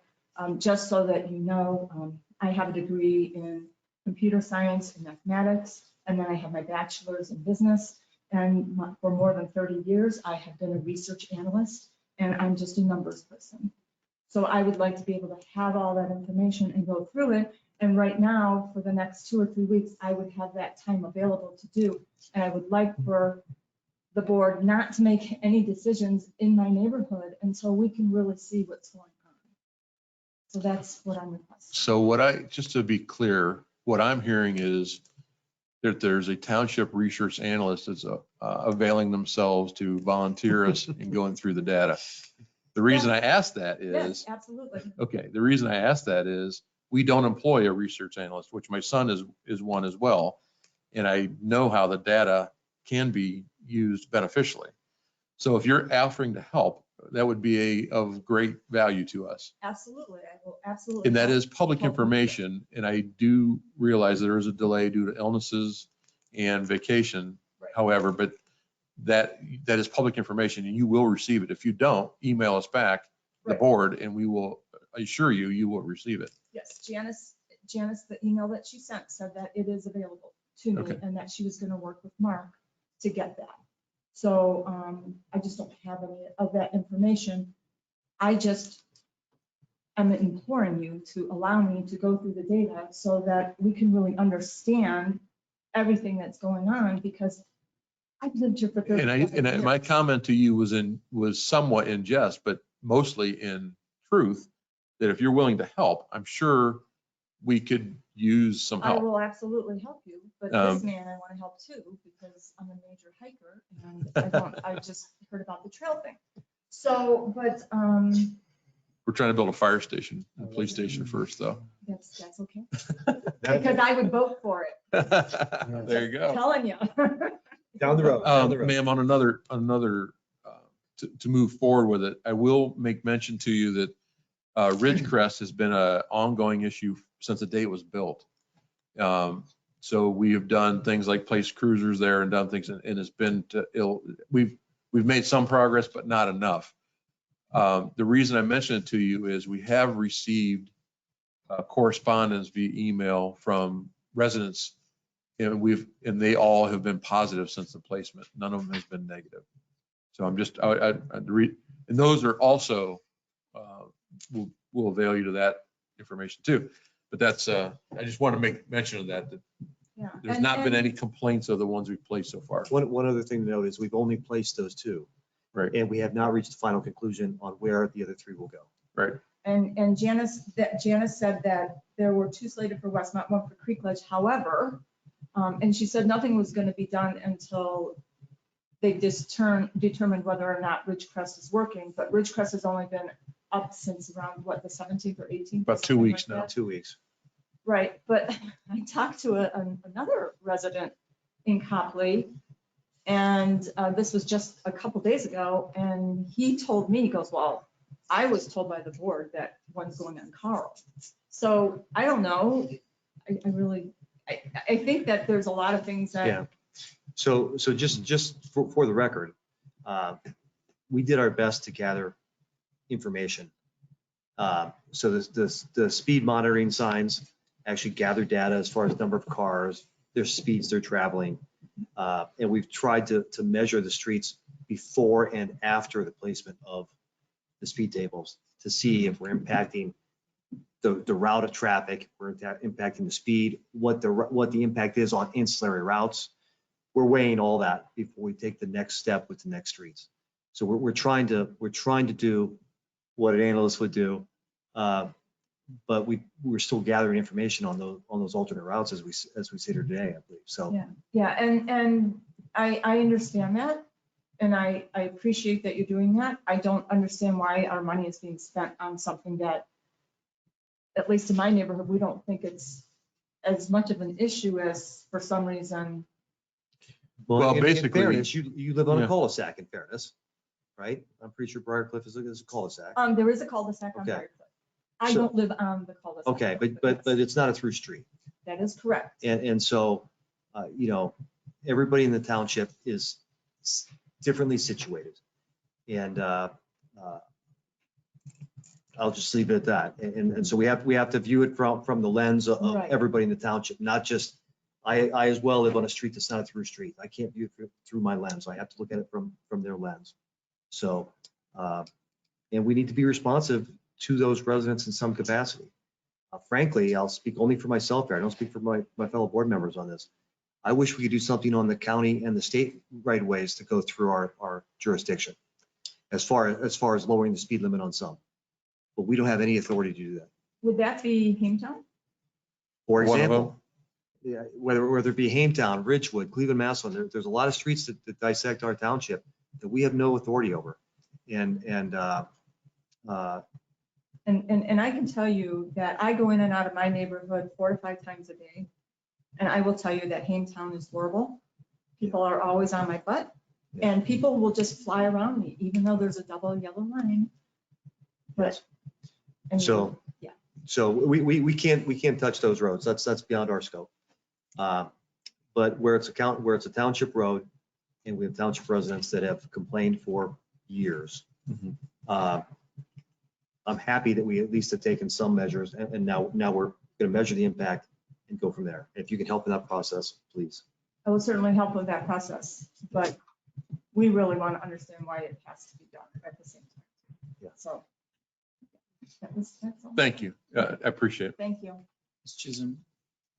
Just so that you know, I have a degree in computer science and mathematics, and then I have my bachelor's in business. And for more than 30 years, I have been a research analyst, and I'm just a numbers person. So I would like to be able to have all that information and go through it. And right now, for the next 2 or 3 weeks, I would have that time available to do. And I would like for the board not to make any decisions in my neighborhood until we can really see what's going on. So that's what I'm requesting. So just to be clear, what I'm hearing is that there's a township research analyst that's availing themselves to volunteer us in going through the data. The reason I asked that is, Yes, absolutely. okay, the reason I asked that is we don't employ a research analyst, which my son is one as well. And I know how the data can be used beneficially. So if you're offering to help, that would be of great value to us. Absolutely, I will absolutely. And that is public help. information. And I do realize there is a delay due to illnesses and vacation. Right. However, but that is public information and you will receive it. If you don't, email us back, the Right. board, and we will assure you, you will receive it. Yes, Janice, the email that she sent said that it is available to me, Okay. and that she was going to work with Mark to get that. So I just don't have any of that information. I just I'm imploring you to allow me to go through the data so that we can really understand everything that's going on, because I've lived here for 30 And my comment to you was somewhat in jest, but mostly in truth, that if you're willing to help, I'm sure we could use some I help. will absolutely help you, but this man, I want to help too, because I'm a major hiker and I just heard about the trail thing. So, but, We're trying to build a fire station, a police station first, though. that's okay. Because I would vote for it. There you go. Telling you. Down the road. Down the road. Ma'am, on another, to move forward with it, I will make mention to you that Ridgecrest has been an ongoing issue since the day it was built. So we have done things like placed cruisers there and done things, and it's been we've made some progress, but not enough. The reason I mention it to you is we have received correspondence via email from residents, and they all have been positive since the placement. None of them has been negative. So I'm just, and those are also, will avail you to that information too. But that's, I just want to make mention of that Yeah. there's not been any complaints of the ones we've placed so far. One other thing to note is we've only placed those two. Right. And we have not reached a final conclusion on where the other three will go. Right. And Janice said that there were 2 slated for Westmont, 1 for Creek Ledge. However, and she said nothing was going to be done until they determined whether or not Ridgecrest is working. But Ridgecrest has only been up since around, what, the 17th or 18th? About 2 weeks now. 2 weeks. Right, but I talked to another resident in Copley, and this was just a couple days ago, and he told me, he goes, well, I was told by the board that one's going on Carl. So I don't know. I think that there's a lot of things that. Yeah. So just for the record, we did our best to gather information. So the speed monitoring signs actually gather data as far as number of cars, their speeds they're traveling. And we've tried to measure the streets before and after the placement of the speed tables to see if we're impacting the route of traffic, we're impacting the speed, what the impact is on ancillary routes. We're weighing all that before we take the next step with the next streets. So we're trying to do what an analyst would do, but we're still gathering information on those alternate routes as we sit here today, I believe. So Yeah, and I understand that, and I appreciate that you're doing that. I don't understand why our money is being spent on something that, at least in my neighborhood, we don't think it's as much of an issue as for some reason. Well, in basically, fairness, you live on a yeah. cul-de-sac in fairness, right? I'm pretty sure Briarcliff is a cul-de-sac. There is a cul-de-sac on Okay. Briarcliff. I So- don't live on the cul-de-sac. Okay, but it's not a through street. That is correct. And so, everybody in the township is differently situated. And I'll just leave it at that. And so we have to view it from the lens of Right. everybody in the township, not just, I as well live on a street that's not a through street. I can't view it through my lens. I have to look at it from their lens. So, and we need to be responsive to those residents in some capacity. Frankly, I'll speak only for myself here. I don't speak for my fellow board members on this. I wish we could do something on the county and the state right of ways to go through our jurisdiction as far as lowering the speed limit on some. But we don't have any authority to do that. Would that be Hametown? For One of example, yeah, whether it be Hametown, Ridgewood, Cleveland, Massillon, there's a lot of streets that dissect our township that we have no authority over. And I can tell you that I go in and out of my neighborhood 4 to 5 times a day. And I will tell you that Hametown is horrible. People are always on my butt, and people will just fly around me, even though there's a double yellow line. But. So- Yeah. So we can't touch those roads. That's beyond our scope. But where it's a township road, and we have township residents that have complained for years. Mhm. I'm happy that we at least have taken some measures, and now we're going to measure the impact and go from there. If you can help in that process, please. I will certainly help with that process, but we really want to understand why it has to be done at the same time. Yeah. So. That's all. Thank you. I appreciate it. Thank you. Ms. Chisholm,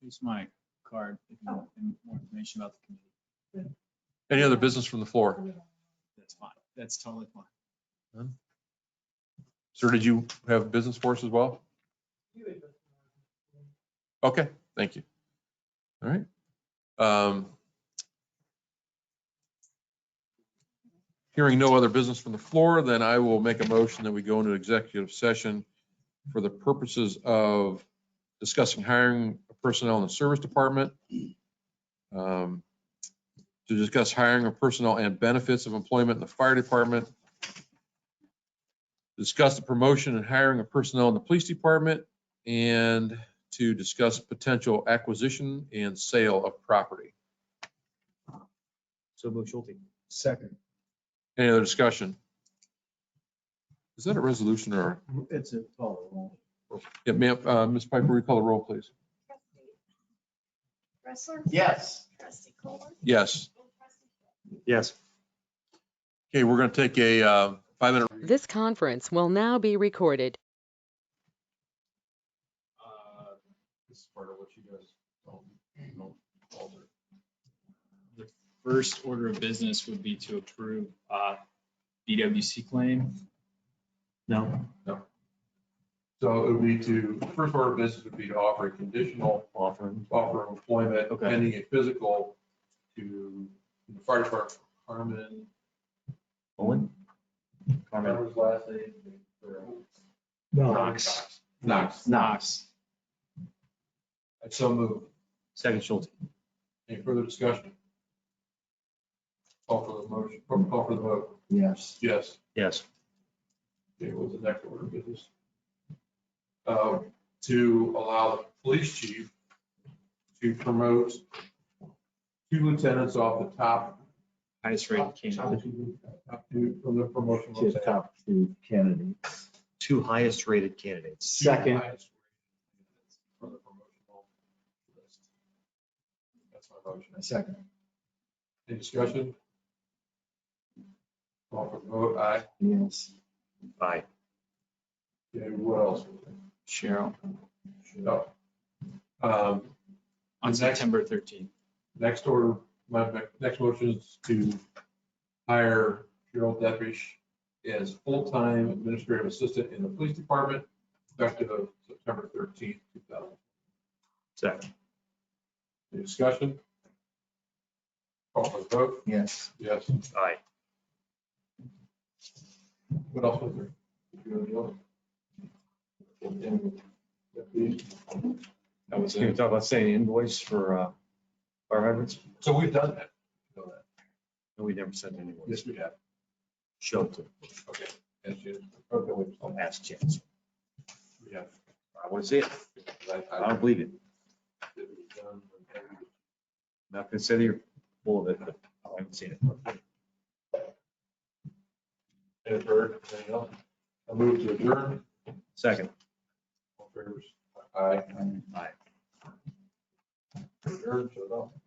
here's my card if you want more information about the committee. Any other business from the floor? That's fine. That's totally fine. Sir, did you have business for us as well? Okay, thank you. All right. Hearing no other business from the floor, then I will make a motion that we go into executive session for the purposes of discussing hiring personnel in the service department, to discuss hiring of personnel and benefits of employment in the fire department, discuss the promotion and hiring of personnel in the police department, and to discuss potential acquisition and sale of property. So move Schulte. Second. Any other discussion? Is that a resolution or? It's a follow. Yeah, ma'am, Ms. Piper, will you call the roll, please? Trustee Dressler? Yes. Trustee Kohler? Yes. Yes. Okay, we're going to take a 5-minute. This conference will now be recorded. This is part of what you guys don't alter. The first order of business would be to approve BWC claim. No. So it would be first order of business would be to offer a conditional offer of employment Okay. pending a physical to the fire department. Carmen. Owen? Carmen's last name. Knox. Knox. I so move. Second Schulte. Any further discussion? Call for the motion, call for the vote. Yes. Yes. Yes. Okay, what's the next order of business? To allow the police chief to promote 2 lieutenants off the top. Highest rated candidate. Top 2 from the promotion. To the top 2 candidates. 2 highest rated candidates. Second. From the promotional list. That's my motion. Second. Any discussion? Call for the vote, aye. Yes. Aye. Okay, what else? Cheryl. No. On Next- September 13th. Next order, my next motion is to hire Cheryl Depish as full-time administrative assistant in the police department, effective of September 13th, 2000. Second. Any discussion? Call for the vote? Yes. Yes. Aye. What else was there? That was Can you it. talk about saying invoice for fire hydrants? So we've done that. You know that. No, we never sent any invoice. Yes, we have. Show it to. Okay. Yes, yes. Okay, wait. I'll ask Chance. We have. I want to see it. I don't believe it. I'm not gonna say that you're full of it, but I haven't seen it. Any further, anything else? I move to adjourn. Second. All in favor? Aye. Aye. Adjourn, shut off.